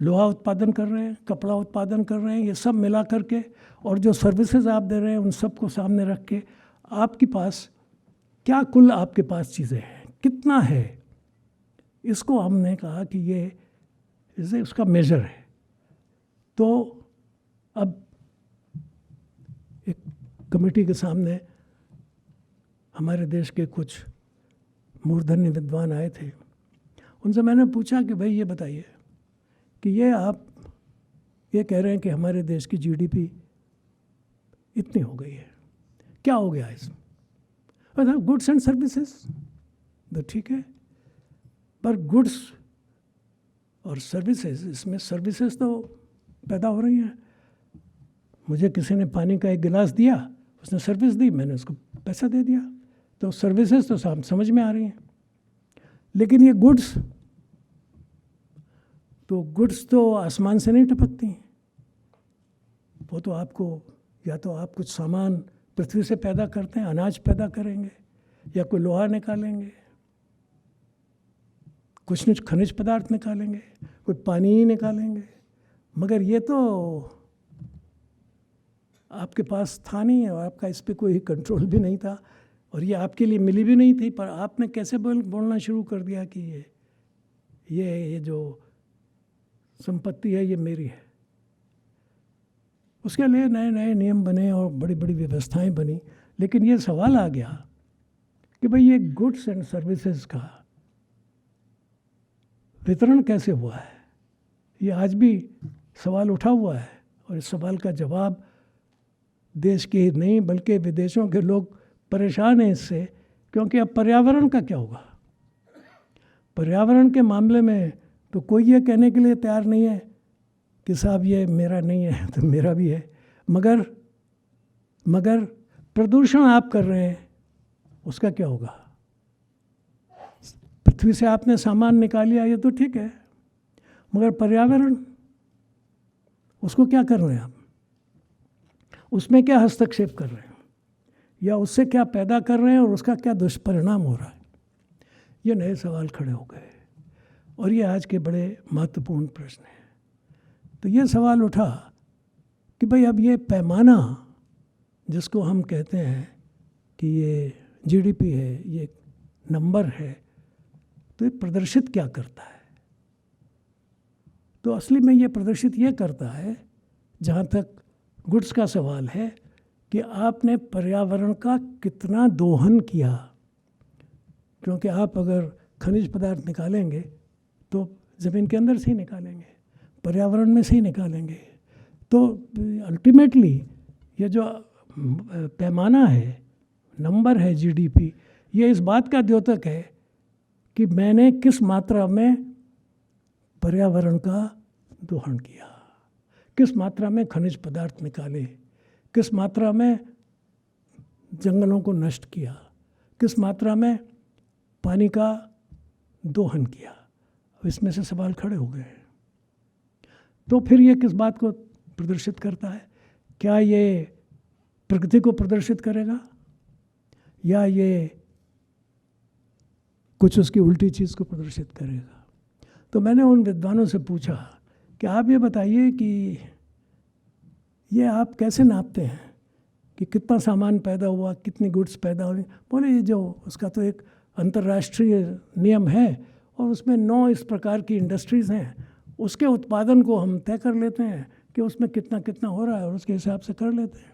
लोहा उत्पादन कर रहे हैं, कपड़ा उत्पादन कर रहे हैं, ये सब मिला करके, और जो सर्विसेज आप दे रहे हैं उन सबको सामने रख के आपके पास क्या कुल आपके पास चीज़ें हैं, कितना है, इसको हमने कहा कि ये इसे उसका मेजर है। तो अब एक कमेटी के सामने हमारे देश के कुछ मूर्धन्य विद्वान आए थे। उनसे मैंने पूछा कि भाई ये बताइए कि ये आप ये कह रहे हैं कि हमारे देश की GDP इतनी हो गई है, क्या हो गया इसमें? मतलब गुड्स एंड सर्विसेज तो ठीक है, पर गुड्स और सर्विसेज, इसमें सर्विसेज तो पैदा हो रही हैं। मुझे किसी ने पानी का एक गिलास दिया, उसने सर्विस दी, मैंने उसको पैसा दे दिया, तो सर्विसेज तो समझ में आ रही हैं। लेकिन ये गुड्स तो आसमान से नहीं टपकती हैं। वो तो आपको, या तो आप कुछ सामान पृथ्वी से पैदा करते हैं, अनाज पैदा करेंगे, या कोई लोहा निकालेंगे, कुछ न कुछ खनिज पदार्थ निकालेंगे, कोई पानी ही निकालेंगे, मगर ये तो आपके पास था नहीं और आपका इस पर कोई कंट्रोल भी नहीं था, और ये आपके लिए मिली भी नहीं थी, पर आपने कैसे बोलना शुरू कर दिया कि ये जो संपत्ति है ये मेरी है। उसके लिए नए नए नियम बने और बड़ी बड़ी व्यवस्थाएं बनी, लेकिन ये सवाल आ गया कि भाई ये गुड्स एंड सर्विसेज का वितरण कैसे हुआ है। ये आज भी सवाल उठा हुआ है, और इस सवाल का जवाब देश के ही नहीं बल्कि विदेशों के लोग परेशान हैं इससे, क्योंकि अब पर्यावरण का क्या होगा। पर्यावरण के मामले में तो कोई ये कहने के लिए तैयार नहीं है कि साहब ये मेरा नहीं है तो मेरा भी है, मगर प्रदूषण आप कर रहे हैं, उसका क्या होगा? पृथ्वी से आपने सामान निकाल लिया, ये तो ठीक है, मगर पर्यावरण, उसको क्या कर रहे हैं आप? उसमें क्या हस्तक्षेप कर रहे हैं, या उससे क्या पैदा कर रहे हैं और उसका क्या दुष्परिणाम हो रहा है? ये नए सवाल खड़े हो गए, और ये आज के बड़े महत्वपूर्ण प्रश्न हैं। तो ये सवाल उठा कि भाई अब ये पैमाना जिसको हम कहते हैं कि ये GDP है, ये नंबर है, तो ये प्रदर्शित क्या करता है? तो असली में ये प्रदर्शित ये करता है, जहाँ तक गुड्स का सवाल है, कि आपने पर्यावरण का कितना दोहन किया। क्योंकि आप अगर खनिज पदार्थ निकालेंगे तो ज़मीन के अंदर से ही निकालेंगे, पर्यावरण में से ही निकालेंगे, तो अल्टीमेटली ये जो पैमाना है, नंबर है GDP, ये इस बात का द्योतक है कि मैंने किस मात्रा में पर्यावरण का दोहन किया, किस मात्रा में खनिज पदार्थ निकाले, किस मात्रा में जंगलों को नष्ट किया, किस मात्रा में पानी का दोहन किया। इसमें से सवाल खड़े हो गए। तो फिर ये किस बात को प्रदर्शित करता है? क्या ये प्रकृति को प्रदर्शित करेगा, या ये कुछ उसकी उल्टी चीज़ को प्रदर्शित करेगा? तो मैंने उन विद्वानों से पूछा कि आप ये बताइए कि ये आप कैसे नापते हैं कि कितना सामान पैदा हुआ, कितनी गुड्स पैदा हुई? बोले ये जो उसका तो एक अंतर्राष्ट्रीय नियम है, और उसमें 9 इस प्रकार की इंडस्ट्रीज़ हैं, उसके उत्पादन को हम तय कर लेते हैं कि उसमें कितना कितना हो रहा है, और उसके हिसाब से कर लेते हैं।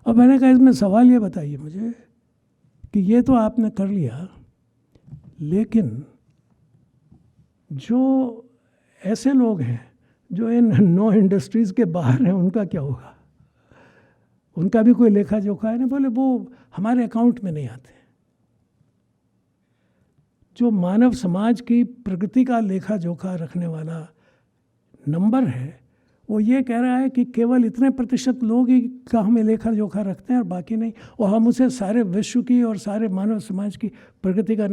अब मैंने कहा इसमें सवाल ये बताइए मुझे कि ये तो आपने कर लिया, लेकिन जो ऐसे लोग हैं जो इन 9 इंडस्ट्रीज़ के बाहर हैं, उनका क्या होगा? उनका भी कोई लेखा जोखा है? नहीं, बोले वो हमारे अकाउंट में नहीं आते। जो मानव समाज की प्रगति का लेखा जोखा रखने वाला नंबर है, वो ये कह रहा है कि केवल इतने प्रतिशत लोग ही का हमें लेखा जोखा रखते हैं और बाकी नहीं, और हम उसे सारे विश्व की और सारे मानव समाज की प्रगति का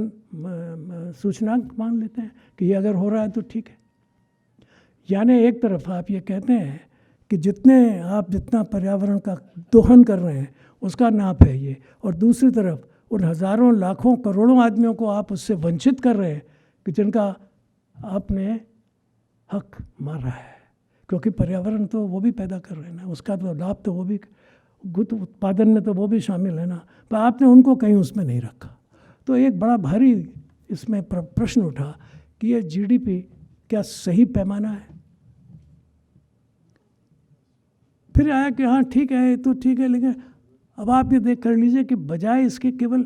सूचनांक मान लेते हैं कि ये अगर हो रहा है तो ठीक है। यानी एक तरफ आप ये कहते हैं कि जितना पर्यावरण का दोहन कर रहे हैं उसका नाप है ये, और दूसरी तरफ उन हज़ारों लाखों करोड़ों आदमियों को आप उससे वंचित कर रहे हैं कि जिनका आपने हक मारा है, क्योंकि पर्यावरण तो वो भी पैदा कर रहे हैं ना, उसका तो लाभ तो वो भी, गुद उत्पादन में तो वो भी शामिल है ना, पर आपने उनको कहीं उसमें नहीं रखा। तो एक बड़ा भारी इसमें प्रश्न उठा कि ये जीडीपी क्या सही पैमाना है? फिर आया कि हाँ ठीक है, तो ठीक है, लेकिन अब आप ये देख कर लीजिए कि बजाय इसके केवल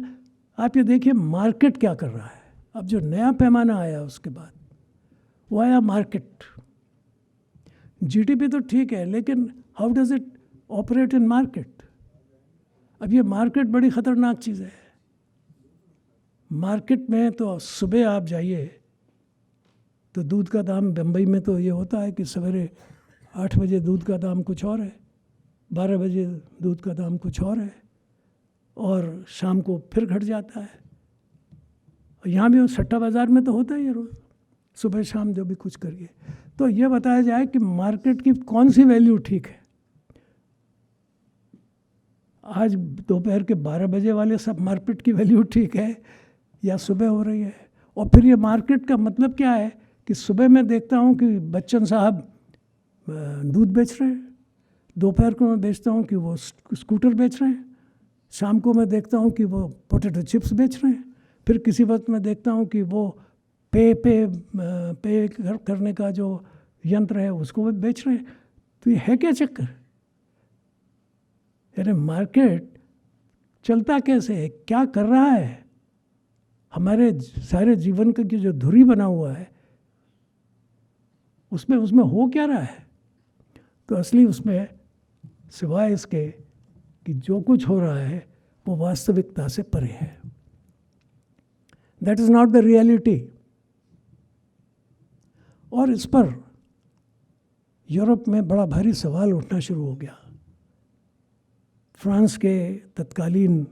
आप ये देखिए मार्केट क्या कर रहा है। अब जो नया पैमाना आया उसके बाद वो आया मार्केट। जीडीपी तो ठीक है, लेकिन how does it operate in market? अब ये मार्केट बड़ी ख़तरनाक चीज़ है। मार्केट में तो सुबह आप जाइए तो दूध का दाम, बम्बई में तो ये होता है कि सवेरे 8 बजे दूध का दाम कुछ और है, 12 बजे दूध का दाम कुछ और है, और शाम को फिर घट जाता है। और यहाँ भी सट्टा बाज़ार में तो होता ही है रोज़, सुबह शाम जो भी कुछ करिए। तो ये बताया जाए कि मार्केट की कौन सी वैल्यू ठीक है। आज दोपहर के 12 बजे वाले सब मार्केट की वैल्यू ठीक है या सुबह हो रही है? और फिर ये मार्केट का मतलब क्या है कि सुबह मैं देखता हूँ कि बच्चन साहब दूध बेच रहे हैं, दोपहर को मैं बेचता हूँ कि वो स्कूटर बेच रहे हैं, शाम को मैं देखता हूँ कि वो पोटैटो चिप्स बेच रहे हैं, फिर किसी वक्त मैं देखता हूँ कि वो पे करने का जो यंत्र है उसको वो बेच रहे हैं। तो ये है क्या चक्कर? यानी मार्केट चलता कैसे है, क्या कर रहा है? हमारे सारे जीवन का जो धुरी बना हुआ है उसमें हो क्या रहा है? तो असली उसमें सिवाय इसके कि जो कुछ हो रहा है वो वास्तविकता से परे है। That is not the reality. और इस पर यूरोप में बड़ा भारी सवाल उठना शुरू हो गया। फ्रांस के तत्कालीन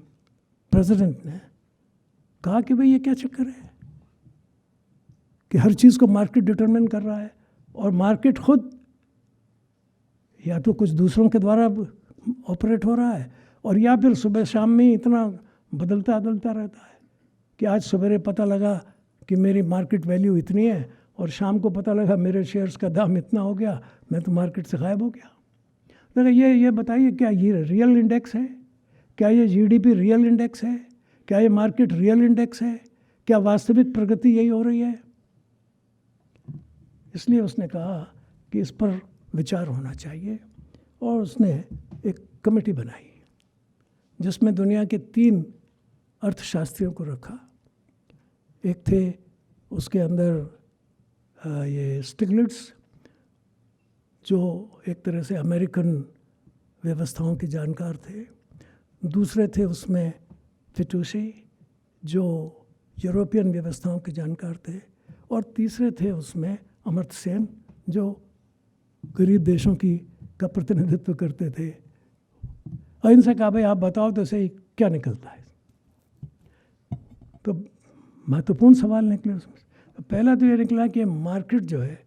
प्रेसिडेंट ने कहा कि भाई ये क्या चक्कर है कि हर चीज़ को मार्केट डिटरमिन कर रहा है, और मार्केट खुद या तो कुछ दूसरों के द्वारा ऑपरेट हो रहा है, और या फिर सुबह शाम में इतना बदलता रहता है कि आज सवेरे पता लगा कि मेरी मार्केट वैल्यू इतनी है और शाम को पता लगा मेरे शेयर्स का दाम इतना हो गया, मैं तो मार्केट से गायब हो गया। तो ये बताइए, क्या ये रियल इंडेक्स है? क्या ये जीडीपी रियल इंडेक्स है? क्या ये मार्केट रियल इंडेक्स है? क्या वास्तविक प्रगति यही हो रही है? इसलिए उसने कहा कि इस पर विचार होना चाहिए, और उसने एक कमेटी बनाई जिसमें दुनिया के 3 अर्थशास्त्रियों को रखा। एक थे उसके अंदर ये स्टिग्लिट्स, जो एक तरह से अमेरिकन व्यवस्थाओं के जानकार थे। दूसरे थे उसमें फिटूशी, जो यूरोपियन व्यवस्थाओं के जानकार थे। और तीसरे थे उसमें अमर्त्य सेन, जो गरीब देशों का प्रतिनिधित्व करते थे। और इनसे कहा भाई आप बताओ तो सही क्या निकलता है। तो महत्वपूर्ण सवाल निकले उसमें। पहला तो ये निकला कि मार्केट जो है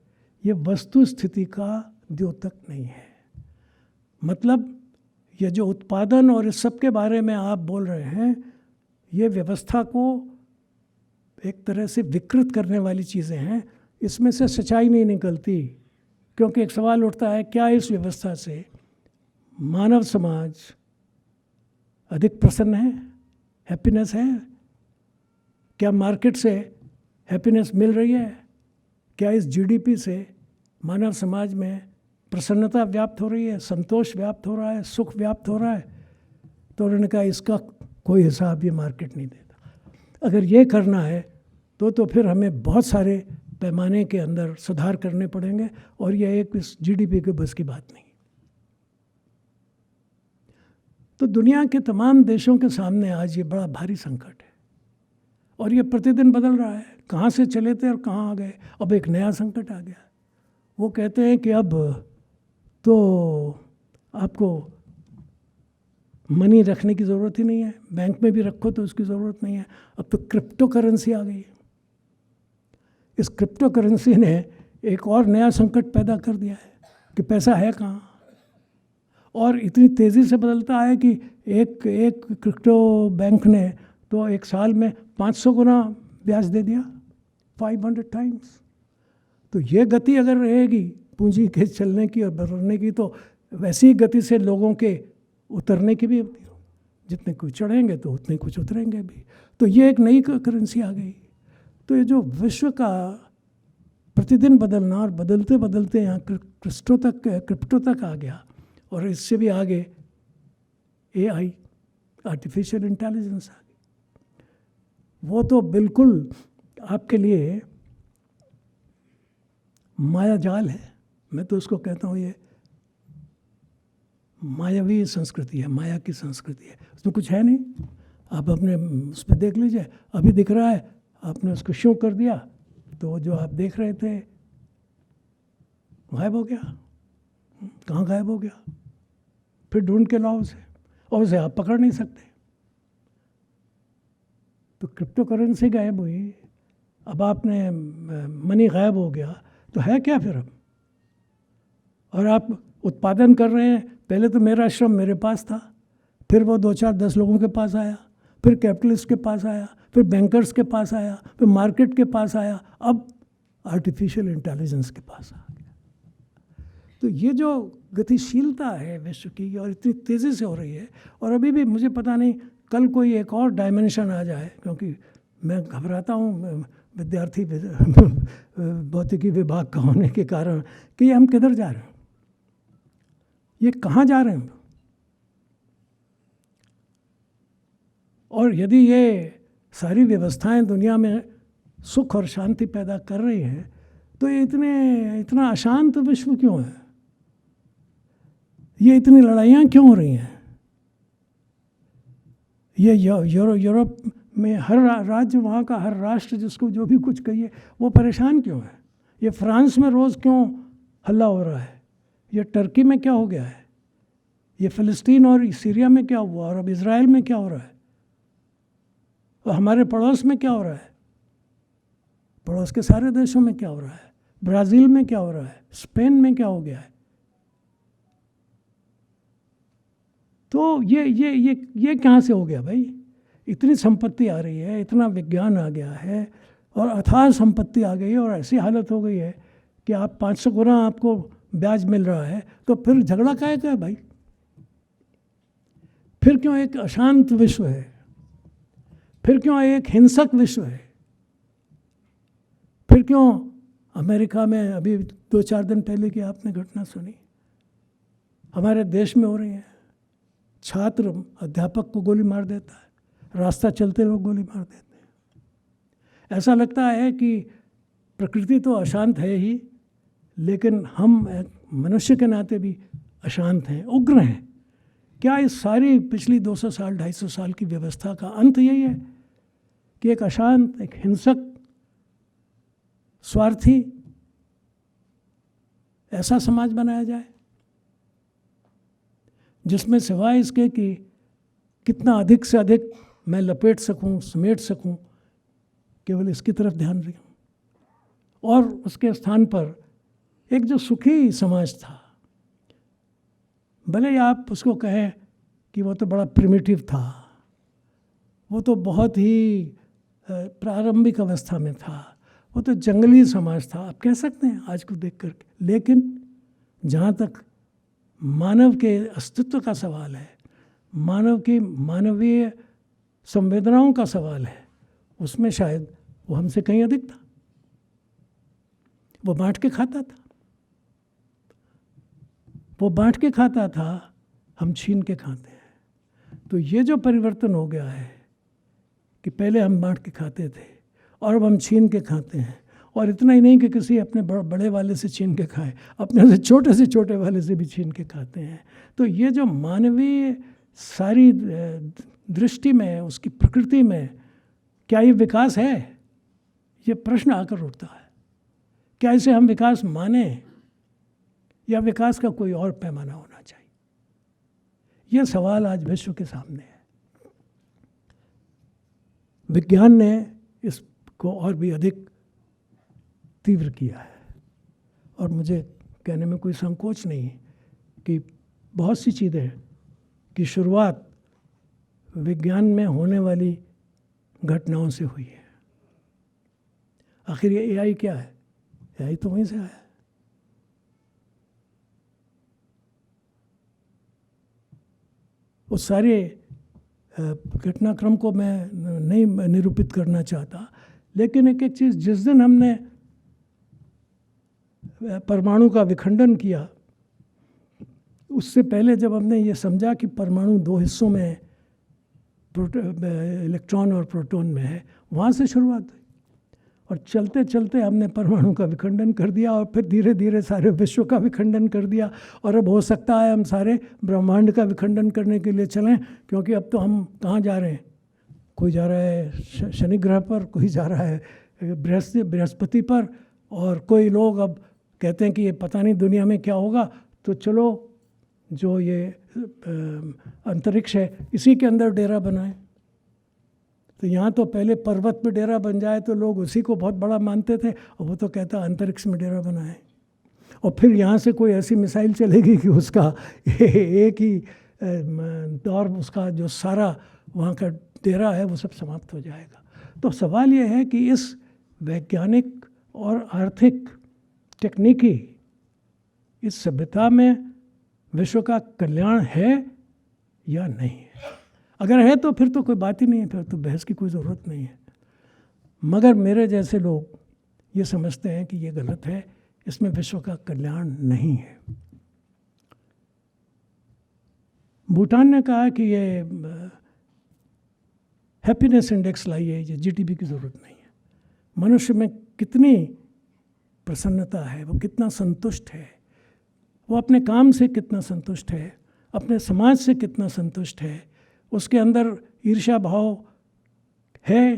ये वस्तु स्थिति का द्योतक नहीं है। मतलब ये जो उत्पादन और इस सब के बारे में आप बोल रहे हैं, ये व्यवस्था को एक तरह से विकृत करने वाली चीज़ें हैं। इसमें से सच्चाई नहीं निकलती, क्योंकि एक सवाल उठता है, क्या इस व्यवस्था से मानव समाज अधिक प्रसन्न है, हैप्पीनेस है? क्या मार्केट से हैप्पीनेस मिल रही है? क्या इस जीडीपी से मानव समाज में प्रसन्नता व्याप्त हो रही है, संतोष व्याप्त हो रहा है, सुख व्याप्त हो रहा है? तो उन्होंने कहा इसका कोई हिसाब ये मार्केट नहीं देता। अगर ये करना है तो फिर हमें बहुत सारे पैमाने के अंदर सुधार करने पड़ेंगे, और यह एक इस जीडीपी के बस की बात नहीं। तो दुनिया के तमाम देशों के सामने आज ये बड़ा भारी संकट है, और ये प्रतिदिन बदल रहा है। कहाँ से चले थे और कहाँ आ गए, अब एक नया संकट आ गया। वो कहते हैं कि अब तो आपको मनी रखने की ज़रूरत ही नहीं है, बैंक में भी रखो तो उसकी ज़रूरत नहीं है, अब तो क्रिप्टो करेंसी आ गई है। इस क्रिप्टो करेंसी ने एक और नया संकट पैदा कर दिया है कि पैसा है कहाँ, और इतनी तेज़ी से बदलता है कि एक क्रिप्टो बैंक ने तो एक साल में 500 गुना ब्याज दे दिया, 500 टाइम्स। तो ये गति अगर रहेगी पूंजी के चलने की और बढ़ने की, तो वैसी गति से लोगों के उतरने की भी होती हो। जितने कुछ चढ़ेंगे तो उतने कुछ उतरेंगे भी। तो ये एक नई करेंसी आ गई। तो ये जो विश्व का प्रतिदिन बदलना, और बदलते बदलते यहाँ क्रिप्टो तक आ गया, और इससे भी आगे AI, आर्टिफिशियल इंटेलिजेंस आ गई। वो तो बिल्कुल आपके लिए माया जाल है। मैं तो उसको कहता हूँ ये मायावी संस्कृति है, माया की संस्कृति है। उसमें कुछ है नहीं। आप अपने उस पर देख लीजिए, अभी दिख रहा है, आपने उसको शो कर दिया तो जो आप देख रहे थे गायब हो गया। कहाँ गायब हो गया? फिर ढूंढ के लाओ उसे, और उसे आप पकड़ नहीं सकते। तो क्रिप्टो करेंसी गायब हुई, अब आपने मनी गायब हो गया, तो है क्या फिर अब? और आप उत्पादन कर रहे हैं। पहले तो मेरा श्रम मेरे पास था, फिर वो 2 4 10 लोगों के पास आया, फिर कैपिटलिस्ट के पास आया, फिर बैंकर्स के पास आया, फिर मार्केट के पास आया, अब आर्टिफिशियल इंटेलिजेंस के पास आ गया। तो ये जो गतिशीलता है विश्व की, और इतनी तेज़ी से हो रही है, और अभी भी मुझे पता नहीं कल कोई एक और डायमेंशन आ जाए, क्योंकि मैं घबराता हूँ विद्यार्थी भौतिकी विभाग का होने के कारण कि हम किधर जा रहे हैं, ये कहाँ जा रहे हैं। और यदि ये सारी व्यवस्थाएं दुनिया में सुख और शांति पैदा कर रही हैं, तो ये इतना अशांत विश्व क्यों है? ये इतनी लड़ाइयाँ क्यों हो रही हैं? ये यूरोप में हर राज्य, वहाँ का हर राष्ट्र, जिसको जो भी कुछ कहिए, वो परेशान क्यों है? ये फ्रांस में रोज़ क्यों हल्ला हो रहा है? ये टर्की में क्या हो गया है? ये फ़िलिस्तीन और सीरिया में क्या हुआ, और अब इज़राइल में क्या हो रहा है, और हमारे पड़ोस में क्या हो रहा है, पड़ोस के सारे देशों में क्या हो रहा है, ब्राज़ील में क्या हो रहा है, स्पेन में क्या हो गया है। तो ये कहाँ से हो गया भाई? इतनी संपत्ति आ रही है, इतना विज्ञान आ गया है, और अथाह संपत्ति आ गई है, और ऐसी हालत हो गई है कि आप 500 गुना आपको ब्याज मिल रहा है, तो फिर झगड़ा काहे का है भाई? फिर क्यों एक अशांत विश्व है? फिर क्यों एक हिंसक विश्व है? फिर क्यों अमेरिका में अभी 2 4 दिन पहले की आपने घटना सुनी, हमारे देश में हो रही है। छात्र अध्यापक को गोली मार देता है, रास्ता चलते लोग गोली मार देते हैं। ऐसा लगता है कि प्रकृति तो अशांत है ही, लेकिन हम मनुष्य के नाते भी अशांत हैं, उग्र हैं। क्या इस सारी पिछली 200 साल 250 साल की व्यवस्था का अंत यही है कि एक अशांत, एक हिंसक, स्वार्थी ऐसा समाज बनाया जाए, जिसमें सिवाय इसके कि कितना अधिक से अधिक मैं लपेट सकूं, समेट सकूं, केवल इसकी तरफ ध्यान दूं, और उसके स्थान पर एक जो सुखी समाज था, भले ही आप उसको कहें कि वो तो बड़ा प्रिमिटिव था, वो तो बहुत ही प्रारंभिक अवस्था में था, वो तो जंगली समाज था, आप कह सकते हैं आज को देख करके। लेकिन जहाँ तक मानव के अस्तित्व का सवाल है, मानव की मानवीय संवेदनाओं का सवाल है, उसमें शायद वो हमसे कहीं अधिक था। वो बांट के खाता था, वो बांट के खाता था, हम छीन के खाते हैं। तो ये जो परिवर्तन हो गया है कि पहले हम बांट के खाते थे और अब हम छीन के खाते हैं, और इतना ही नहीं कि किसी अपने बड़े वाले से छीन के खाए, अपने से छोटे वाले से भी छीन के खाते हैं। तो ये जो मानवीय सारी दृष्टि में, उसकी प्रकृति में, क्या ये विकास है? ये प्रश्न आकर उठता है। क्या इसे हम विकास माने या विकास का कोई और पैमाना होना चाहिए? ये सवाल आज विश्व के सामने है। विज्ञान ने इसको और भी अधिक तीव्र किया है, और मुझे कहने में कोई संकोच नहीं है कि बहुत सी चीज़ें की शुरुआत विज्ञान में होने वाली घटनाओं से हुई है। आखिर ये एआई क्या है? एआई तो वहीं से आया है। उस सारे घटनाक्रम को मैं नहीं निरूपित करना चाहता, लेकिन एक एक चीज़, जिस दिन हमने परमाणु का विखंडन किया, उससे पहले जब हमने ये समझा कि परमाणु दो हिस्सों में है, इलेक्ट्रॉन और प्रोटॉन में है, वहाँ से शुरुआत हुई। और चलते चलते हमने परमाणु का विखंडन कर दिया, और फिर धीरे धीरे सारे विश्व का विखंडन कर दिया, और अब हो सकता है हम सारे ब्रह्मांड का विखंडन करने के लिए चलें, क्योंकि अब तो हम कहाँ जा रहे हैं? कोई जा रहा है शनि ग्रह पर, कोई जा रहा है बृहस्पति पर, और कोई लोग अब कहते हैं कि ये पता नहीं दुनिया में क्या होगा, तो चलो जो ये अंतरिक्ष है इसी के अंदर डेरा बनाएं। तो यहाँ तो पहले पर्वत पे डेरा बन जाए तो लोग उसी को बहुत बड़ा मानते थे, और वो तो कहता अंतरिक्ष में डेरा बनाए। और फिर यहाँ से कोई ऐसी मिसाइल चलेगी कि उसका एक ही दौर, उसका जो सारा वहाँ का डेरा है वो सब समाप्त हो जाएगा। तो सवाल ये है कि इस वैज्ञानिक और आर्थिक तकनीकी इस सभ्यता में विश्व का कल्याण है या नहीं है? अगर है तो फिर तो कोई बात ही नहीं है, फिर तो बहस की कोई ज़रूरत नहीं है। मगर मेरे जैसे लोग ये समझते हैं कि ये गलत है, इसमें विश्व का कल्याण नहीं है। भूटान ने कहा कि ये हैप्पीनेस इंडेक्स लाइए, ये जीडीपी की ज़रूरत नहीं है। मनुष्य में कितनी प्रसन्नता है, वो कितना संतुष्ट है, वो अपने काम से कितना संतुष्ट है, अपने समाज से कितना संतुष्ट है, उसके अंदर ईर्ष्या भाव है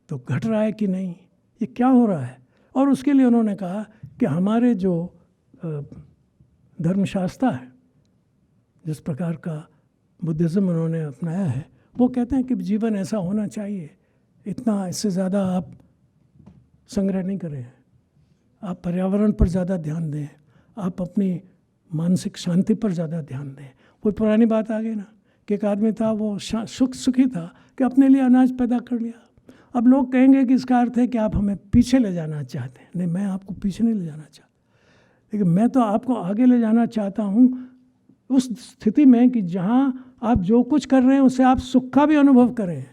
तो घट रहा है कि नहीं, ये क्या हो रहा है? और उसके लिए उन्होंने कहा कि हमारे जो धर्मशास्त्र है, जिस प्रकार का बुद्धिज़्म उन्होंने अपनाया है, वो कहते हैं कि जीवन ऐसा होना चाहिए, इतना इससे ज़्यादा आप संग्रह नहीं करें, आप पर्यावरण पर ज़्यादा ध्यान दें, आप अपनी मानसिक शांति पर ज़्यादा ध्यान दें। कोई पुरानी बात आ गई ना कि एक आदमी था, वो सुखी था कि अपने लिए अनाज पैदा कर लिया। अब लोग कहेंगे कि इसका अर्थ है कि आप हमें पीछे ले जाना चाहते हैं। नहीं, मैं आपको पीछे नहीं ले जाना चाहता, लेकिन मैं तो आपको आगे ले जाना चाहता हूँ उस स्थिति में कि जहाँ आप जो कुछ कर रहे हैं उससे आप सुख का भी अनुभव करें।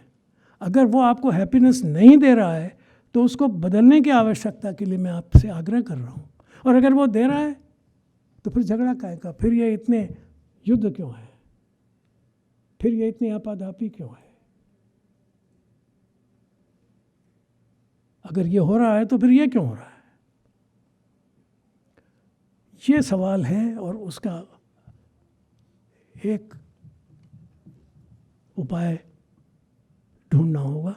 अगर वो आपको हैप्पीनेस नहीं दे रहा है तो उसको बदलने की आवश्यकता के लिए मैं आपसे आग्रह कर रहा हूँ। और अगर वो दे रहा है तो फिर झगड़ा काहे का? फिर ये इतने युद्ध क्यों है? फिर ये इतनी आपाधापी क्यों है? अगर ये हो रहा है तो फिर ये क्यों हो रहा है? ये सवाल है, और उसका एक उपाय ढूंढना होगा।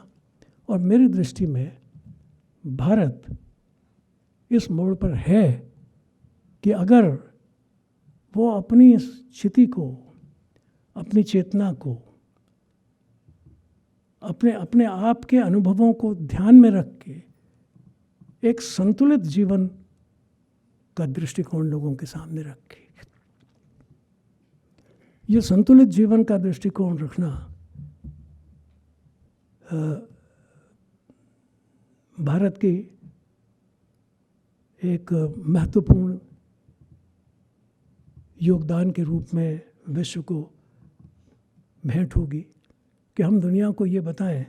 और मेरी दृष्टि में भारत इस मोड़ पर है कि अगर वो अपनी स्थिति को, अपनी चेतना को, अपने आप के अनुभवों को ध्यान में रख के एक संतुलित जीवन का दृष्टिकोण लोगों के सामने रखे। ये संतुलित जीवन का दृष्टिकोण रखना भारत की एक महत्वपूर्ण योगदान के रूप में विश्व को भेंट होगी कि हम दुनिया को ये बताएं।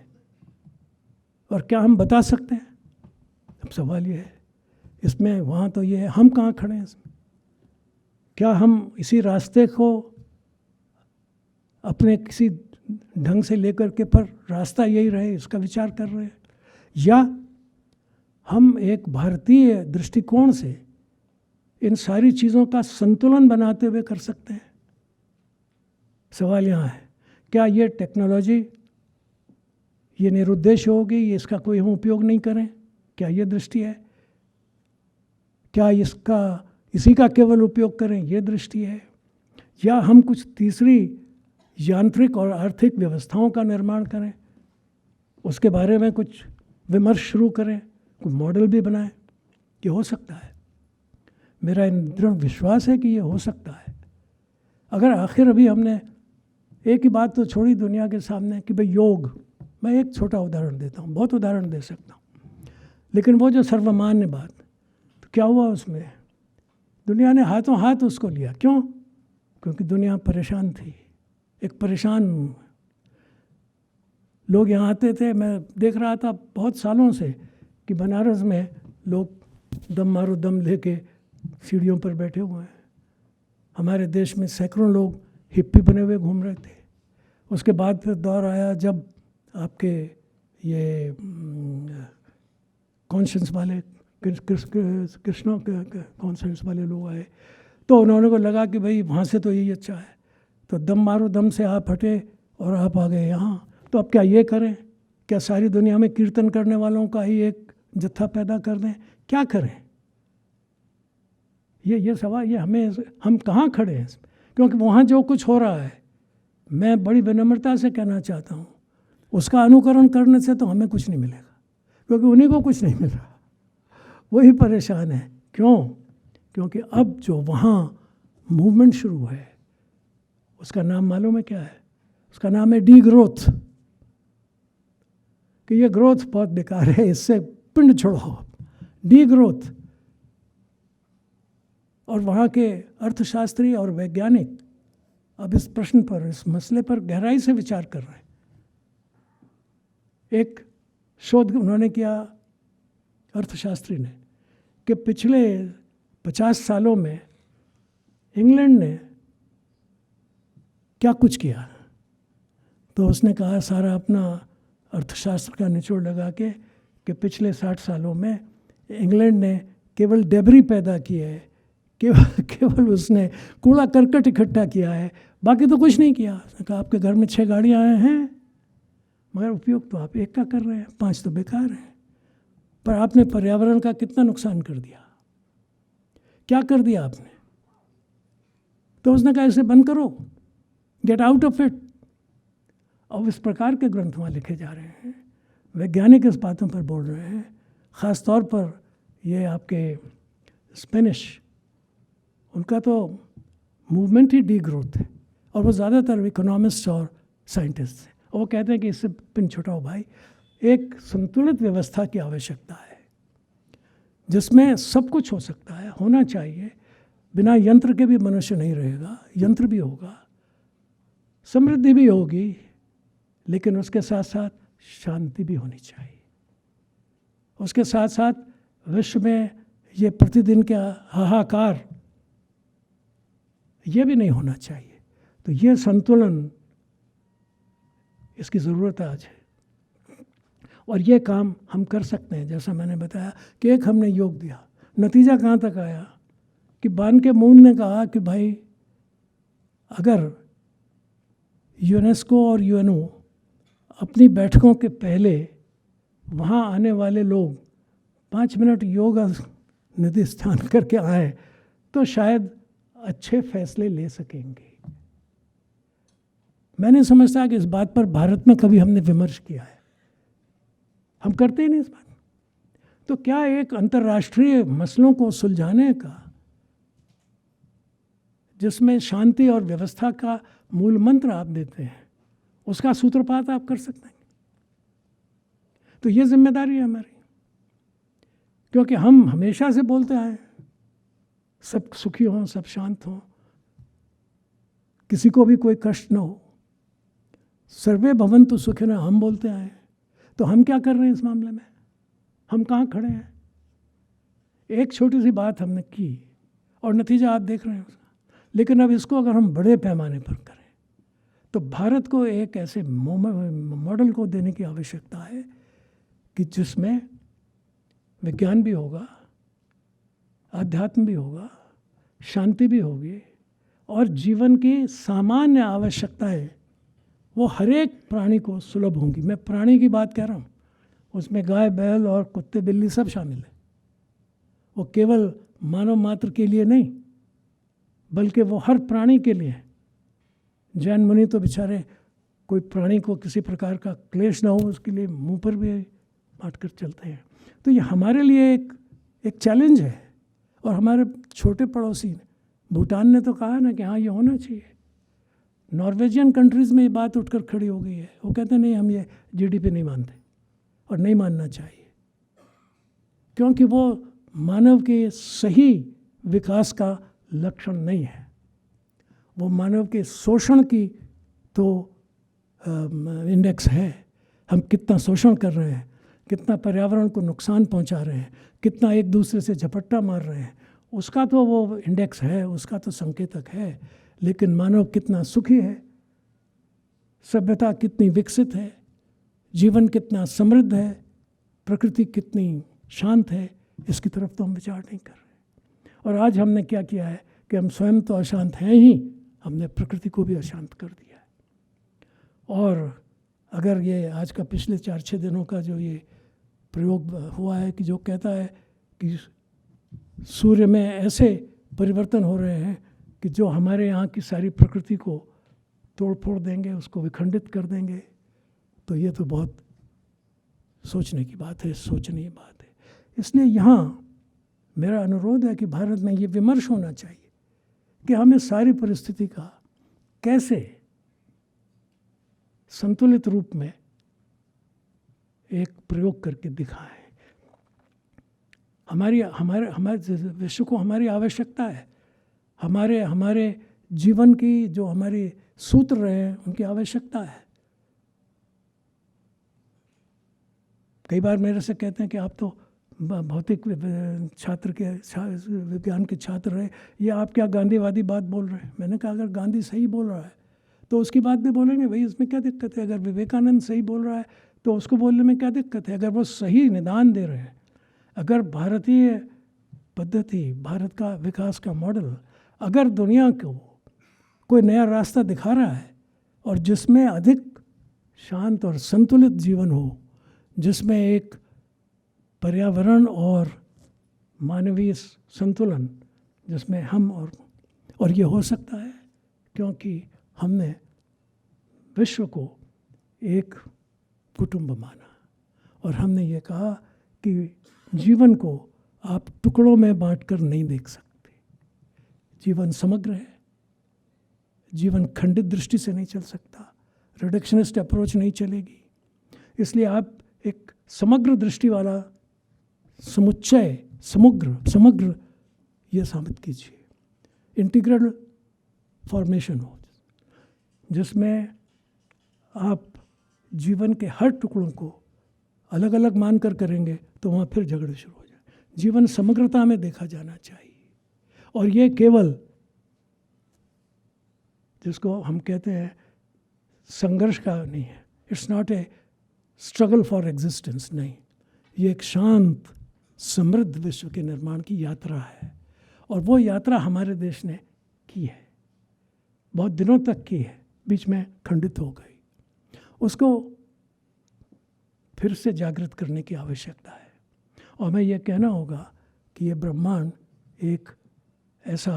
और क्या हम बता सकते हैं? अब सवाल ये है इसमें, वहाँ तो ये है, हम कहाँ खड़े हैं इसमें? क्या हम इसी रास्ते को अपने किसी ढंग से लेकर के पर रास्ता यही रहे, इसका विचार कर रहे हैं, या हम एक भारतीय दृष्टिकोण से इन सारी चीज़ों का संतुलन बनाते हुए कर सकते हैं। सवाल यहाँ है, क्या ये टेक्नोलॉजी ये निरुद्देश्य होगी, ये इसका कोई हम उपयोग नहीं करें? क्या ये दृष्टि है? क्या इसी का केवल उपयोग करें, ये दृष्टि है? या हम कुछ तीसरी यांत्रिक और आर्थिक व्यवस्थाओं का निर्माण करें, उसके बारे में कुछ विमर्श शुरू करें, कुछ मॉडल भी बनाएं? ये हो सकता है। मेरा दृढ़ विश्वास है कि ये हो सकता है। अगर आखिर अभी हमने एक ही बात तो छोड़ी दुनिया के सामने कि भाई योग, मैं एक छोटा उदाहरण देता हूँ, बहुत उदाहरण दे सकता हूँ, लेकिन वो जो सर्वमान्य बात, तो क्या हुआ उसमें? दुनिया ने हाथों हाथ उसको लिया। क्यों? क्योंकि दुनिया परेशान थी, एक परेशान लोग यहाँ आते थे। मैं देख रहा था बहुत सालों से कि बनारस में लोग दम मारो दम लेके सीढ़ियों पर बैठे हुए हैं। हमारे देश में सैकड़ों लोग हिप्पी बने हुए घूम रहे थे। उसके बाद फिर दौर आया जब आपके ये कॉन्शियस वाले कृष्ण कॉन्शियस वाले लोग आए, तो उन्होंने को लगा कि भाई वहाँ से तो यही अच्छा है, तो दम मारो दम से आप हटे और आप आ गए यहाँ। तो अब क्या ये करें? क्या सारी दुनिया में कीर्तन करने वालों का ही एक जत्था पैदा कर दें? क्या करें? ये सवाल, ये हम कहाँ खड़े हैं? क्योंकि वहाँ जो कुछ हो रहा है, मैं बड़ी विनम्रता से कहना चाहता हूँ, उसका अनुकरण करने से तो हमें कुछ नहीं मिलेगा, क्योंकि उन्हीं को कुछ नहीं मिल रहा, वही परेशान है। क्यों? क्योंकि अब जो वहाँ मूवमेंट शुरू है, उसका नाम मालूम है क्या है? उसका नाम है डी ग्रोथ। कि ये ग्रोथ बहुत बेकार है, इससे पिंड छोड़ो, डी ग्रोथ। और वहाँ के अर्थशास्त्री और वैज्ञानिक अब इस प्रश्न पर, इस मसले पर गहराई से विचार कर रहे हैं। एक शोध उन्होंने किया, अर्थशास्त्री ने, कि पिछले 50 सालों में इंग्लैंड ने क्या कुछ किया। तो उसने कहा, सारा अपना अर्थशास्त्र का निचोड़ लगा के, कि पिछले 60 सालों में इंग्लैंड ने केवल डेबरी पैदा किया है, केवल उसने कूड़ा करकट इकट्ठा किया है, बाकी तो कुछ नहीं किया। उसने कहा, आपके घर में 6 गाड़ियाँ हैं, मगर उपयोग तो आप एक का कर रहे हैं, 5 तो बेकार हैं। पर आपने पर्यावरण का कितना नुकसान कर दिया, क्या कर दिया आपने? तो उसने कहा, इसे बंद करो, गेट आउट ऑफ इट। अब इस प्रकार के ग्रंथ वहाँ लिखे जा रहे हैं, वैज्ञानिक इस बातों पर बोल रहे हैं। ख़ास तौर पर ये आपके स्पेनिश, उनका तो मूवमेंट ही डी ग्रोथ है, और वो ज़्यादातर इकोनॉमिस्ट और साइंटिस्ट हैं। वो कहते हैं कि इससे पिन छुटाओ भाई, एक संतुलित व्यवस्था की आवश्यकता है जिसमें सब कुछ हो सकता है, होना चाहिए। बिना यंत्र के भी मनुष्य नहीं रहेगा, यंत्र भी होगा, समृद्धि भी होगी, लेकिन उसके साथ साथ शांति भी होनी चाहिए। उसके साथ साथ विश्व में ये प्रतिदिन का हाहाकार ये भी नहीं होना चाहिए। तो ये संतुलन, इसकी ज़रूरत आज है, और ये काम हम कर सकते हैं। जैसा मैंने बताया कि एक हमने योग दिया, नतीजा कहाँ तक आया कि बान के मून ने कहा कि भाई अगर यूनेस्को और यूएनओ अपनी बैठकों के पहले वहाँ आने वाले लोग 5 मिनट योग निधि स्थान करके आए तो शायद अच्छे फैसले ले सकेंगे। मैं नहीं समझता कि इस बात पर भारत में कभी हमने विमर्श किया है, हम करते ही नहीं इस बात। तो क्या एक अंतर्राष्ट्रीय मसलों को सुलझाने का, जिसमें शांति और व्यवस्था का मूल मंत्र आप देते हैं, उसका सूत्रपात आप कर सकते हैं। तो ये जिम्मेदारी है हमारी, क्योंकि हम हमेशा से बोलते आए सब सुखी हों, सब शांत हों, किसी को भी कोई कष्ट न हो, सर्वे भवन्तु सुखिनः हम बोलते आए। तो हम क्या कर रहे हैं इस मामले में? हम कहाँ खड़े हैं? एक छोटी सी बात हमने की और नतीजा आप देख रहे हैं उसका। लेकिन अब इसको अगर हम बड़े पैमाने पर करें तो भारत को एक ऐसे मॉडल को देने की आवश्यकता है कि जिसमें विज्ञान भी होगा, अध्यात्म भी होगा, शांति भी होगी और जीवन की सामान्य आवश्यकताएं वो हर एक प्राणी को सुलभ होंगी। मैं प्राणी की बात कह रहा हूँ, उसमें गाय बैल और कुत्ते बिल्ली सब शामिल है। वो केवल मानव मात्र के लिए नहीं, बल्कि वो हर प्राणी के लिए है। जैन मुनि तो बेचारे कोई प्राणी को किसी प्रकार का क्लेश ना हो उसके लिए मुंह पर भी बांट कर चलते हैं। तो ये हमारे लिए एक चैलेंज है। और हमारे छोटे पड़ोसी भूटान ने तो कहा ना कि हाँ ये होना चाहिए। नॉर्वेजियन कंट्रीज़ में ये बात उठकर खड़ी हो गई है। वो कहते हैं नहीं, हम ये जीडीपी नहीं मानते और नहीं मानना चाहिए, क्योंकि वो मानव के सही विकास का लक्षण नहीं है। वो मानव के शोषण की तो इंडेक्स है। हम कितना शोषण कर रहे हैं, कितना पर्यावरण को नुकसान पहुंचा रहे हैं, कितना एक दूसरे से झपट्टा मार रहे हैं, उसका तो वो इंडेक्स है, उसका तो संकेतक है। लेकिन मानव कितना सुखी है, सभ्यता कितनी विकसित है, जीवन कितना समृद्ध है, प्रकृति कितनी शांत है, इसकी तरफ तो हम विचार नहीं कर रहे। और आज हमने क्या किया है कि हम स्वयं तो अशांत हैं ही, हमने प्रकृति को भी अशांत कर दिया है। और अगर ये आज का पिछले 4-6 दिनों का जो ये प्रयोग हुआ है कि जो कहता है कि सूर्य में ऐसे परिवर्तन हो रहे हैं कि जो हमारे यहाँ की सारी प्रकृति को तोड़ फोड़ देंगे, उसको विखंडित कर देंगे, तो ये तो बहुत सोचने की बात है, सोचनीय बात है। इसलिए यहाँ मेरा अनुरोध है कि भारत में ये विमर्श होना चाहिए कि हमें सारी परिस्थिति का कैसे संतुलित रूप में एक प्रयोग करके दिखाएं। हमारे विश्व को हमारी आवश्यकता है, हमारे जीवन की जो हमारे सूत्र रहे हैं उनकी आवश्यकता है। कई बार मेरे से कहते हैं कि आप तो भौतिक छात्र के विज्ञान के छात्र रहे, ये आप क्या गांधीवादी बात बोल रहे हैं। मैंने कहा अगर गांधी सही बोल रहा है तो उसकी बात भी बोलेंगे, भाई इसमें क्या दिक्कत है। अगर विवेकानंद सही बोल रहा है तो उसको बोलने में क्या दिक्कत है, अगर वो सही निदान दे रहे हैं। अगर भारतीय पद्धति, भारत का विकास का मॉडल अगर दुनिया को कोई नया रास्ता दिखा रहा है और जिसमें अधिक शांत और संतुलित जीवन हो, जिसमें एक पर्यावरण और मानवीय संतुलन, जिसमें हम और ये हो सकता है क्योंकि हमने विश्व को एक कुटुंब माना और हमने ये कहा कि जीवन को आप टुकड़ों में बांटकर नहीं देख सकते। जीवन समग्र है, जीवन खंडित दृष्टि से नहीं चल सकता, रिडक्शनिस्ट अप्रोच नहीं चलेगी। इसलिए आप एक समग्र दृष्टि वाला समुच्चय, समग्र ये साबित कीजिए। इंटीग्रल फॉर्मेशन हो जिसमें आप जीवन के हर टुकड़ों को अलग अलग मानकर करेंगे तो वहाँ फिर झगड़े शुरू हो जाए। जीवन समग्रता में देखा जाना चाहिए और ये केवल जिसको हम कहते हैं संघर्ष का नहीं है, it's not a struggle for existence, नहीं, ये एक शांत समृद्ध विश्व के निर्माण की यात्रा है। और वो यात्रा हमारे देश ने की है, बहुत दिनों तक की है, बीच में खंडित हो गई। उसको फिर से जागृत करने की आवश्यकता है। और हमें यह कहना होगा कि ये ब्रह्मांड एक ऐसा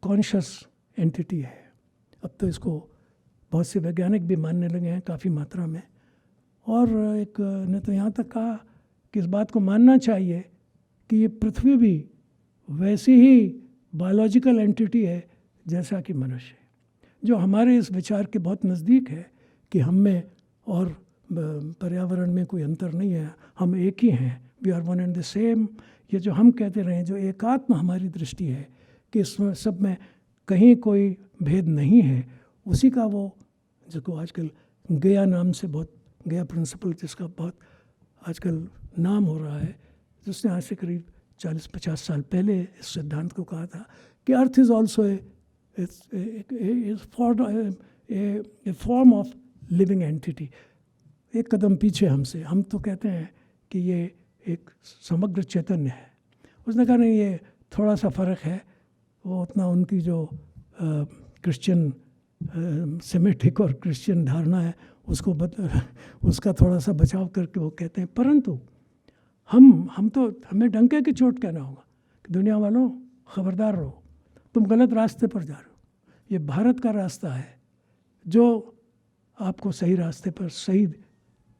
कॉन्शियस एंटिटी है। अब तो इसको बहुत से वैज्ञानिक भी मानने लगे हैं काफ़ी मात्रा में, और एक ने तो यहाँ तक कहा कि इस बात को मानना चाहिए कि ये पृथ्वी भी वैसी ही बायोलॉजिकल एंटिटी है जैसा कि मनुष्य, जो हमारे इस विचार के बहुत नज़दीक है कि हम में और पर्यावरण में कोई अंतर नहीं है, हम एक ही हैं, we are one and the same. ये जो हम कहते रहे, जो एकात्म हमारी दृष्टि है कि इसमें सब में कहीं कोई भेद नहीं है, उसी का वो जिसको आजकल गया नाम से बहुत, गया प्रिंसिपल जिसका बहुत आजकल नाम हो रहा है, जिसने आज से करीब 40-50 साल पहले इस सिद्धांत को कहा था कि earth is also a form of living entity, एक कदम पीछे हमसे। हम तो कहते हैं कि ये एक समग्र चैतन्य है। उसने कहा नहीं, ये थोड़ा सा फ़र्क है, वो उतना उनकी जो क्रिश्चियन सेमेटिक और क्रिश्चियन धारणा है उसको उसका थोड़ा सा बचाव करके वो कहते हैं। परंतु हम तो, हमें डंके की चोट कहना होगा कि दुनिया वालों ख़बरदार रहो, तुम गलत रास्ते पर जा रहे हो। ये भारत का रास्ता है जो आपको सही रास्ते पर, सही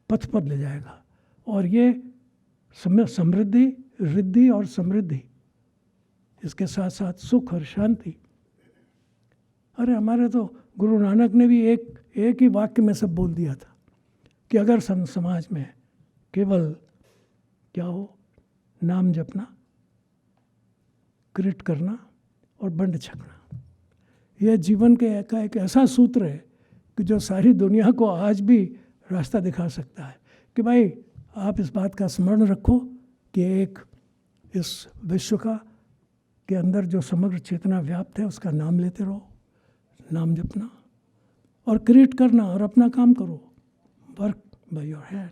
पथ पर ले जाएगा। और ये समृद्धि, रिद्धि और समृद्धि, इसके साथ साथ सुख और शांति। अरे हमारे तो गुरु नानक ने भी एक ही वाक्य में सब बोल दिया था कि अगर समाज में केवल क्या हो, नाम जपना, किरीट करना और बंड छकना, यह जीवन के का एक ऐसा सूत्र है कि जो सारी दुनिया को आज भी रास्ता दिखा सकता है कि भाई आप इस बात का स्मरण रखो कि एक इस विश्व का के अंदर जो समग्र चेतना व्याप्त है उसका नाम लेते रहो, नाम जपना और क्रिएट करना और अपना काम करो, वर्क बाय योर हैंड,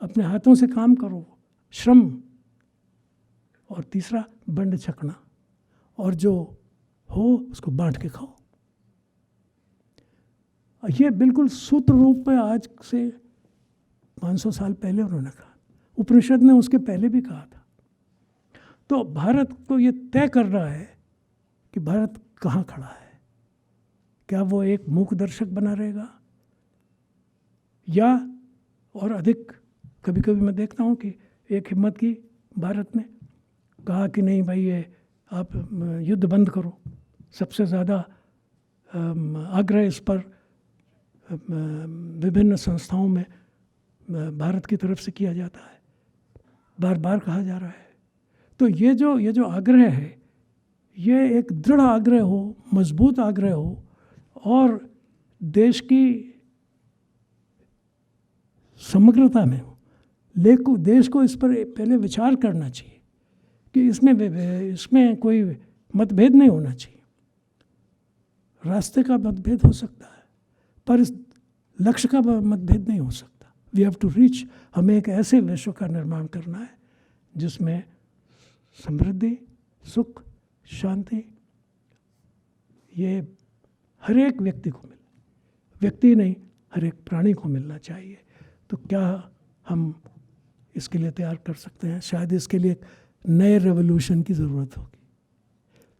अपने हाथों से काम करो, श्रम। और तीसरा बंड छकना, और जो हो उसको बांट के खाओ। ये बिल्कुल सूत्र रूप में आज से 500 साल पहले उन्होंने कहा, उपनिषद ने उसके पहले भी कहा था। तो भारत को ये तय करना है कि भारत कहाँ खड़ा है। क्या वो एक मूक दर्शक बना रहेगा, या और अधिक, कभी कभी मैं देखता हूँ कि एक हिम्मत की भारत ने कहा कि नहीं भाई ये आप युद्ध बंद करो। सबसे ज़्यादा आग्रह इस पर विभिन्न संस्थाओं में भारत की तरफ से किया जाता है, बार बार कहा जा रहा है। तो ये जो आग्रह है, ये एक दृढ़ आग्रह हो, मजबूत आग्रह हो, और देश की समग्रता में हो। लेकिन देश को इस पर पहले विचार करना चाहिए कि इसमें कोई मतभेद नहीं होना चाहिए। रास्ते का मतभेद हो सकता है पर इस लक्ष्य का मतभेद नहीं हो सकता। वी हैव टू रीच, हमें एक ऐसे विश्व का निर्माण करना है जिसमें समृद्धि, सुख, शांति ये हर एक व्यक्ति को मिले, व्यक्ति नहीं हर एक प्राणी को मिलना चाहिए। तो क्या हम इसके लिए तैयार कर सकते हैं? शायद इसके लिए एक नए रेवोल्यूशन की ज़रूरत होगी,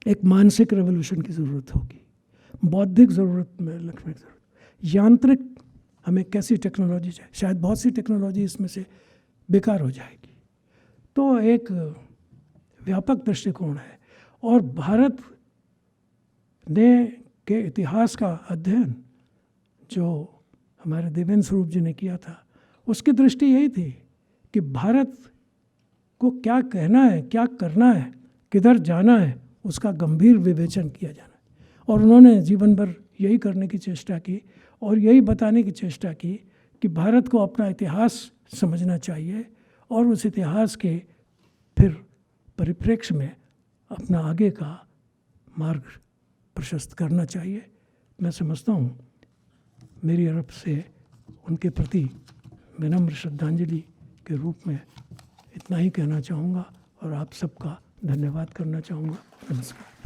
एक मानसिक रेवोल्यूशन की ज़रूरत होगी, बौद्धिक ज़रूरत में लक्ष्य की ज़रूरत, यांत्रिक हमें कैसी टेक्नोलॉजी चाहिए, शायद बहुत सी टेक्नोलॉजी इसमें से बेकार हो जाएगी। तो एक व्यापक दृष्टिकोण है। और भारत ने के इतिहास का अध्ययन जो हमारे देवेंद्र स्वरूप जी ने किया था, उसकी दृष्टि यही थी कि भारत को क्या कहना है, क्या करना है, किधर जाना है, उसका गंभीर विवेचन किया जाना है। और उन्होंने जीवन भर यही करने की चेष्टा की और यही बताने की चेष्टा की कि भारत को अपना इतिहास समझना चाहिए और उस इतिहास के फिर परिप्रेक्ष्य में अपना आगे का मार्ग प्रशस्त करना चाहिए। मैं समझता हूँ मेरी तरफ से उनके प्रति विनम्र श्रद्धांजलि के रूप में इतना ही कहना चाहूँगा और आप सबका धन्यवाद करना चाहूँगा। नमस्कार।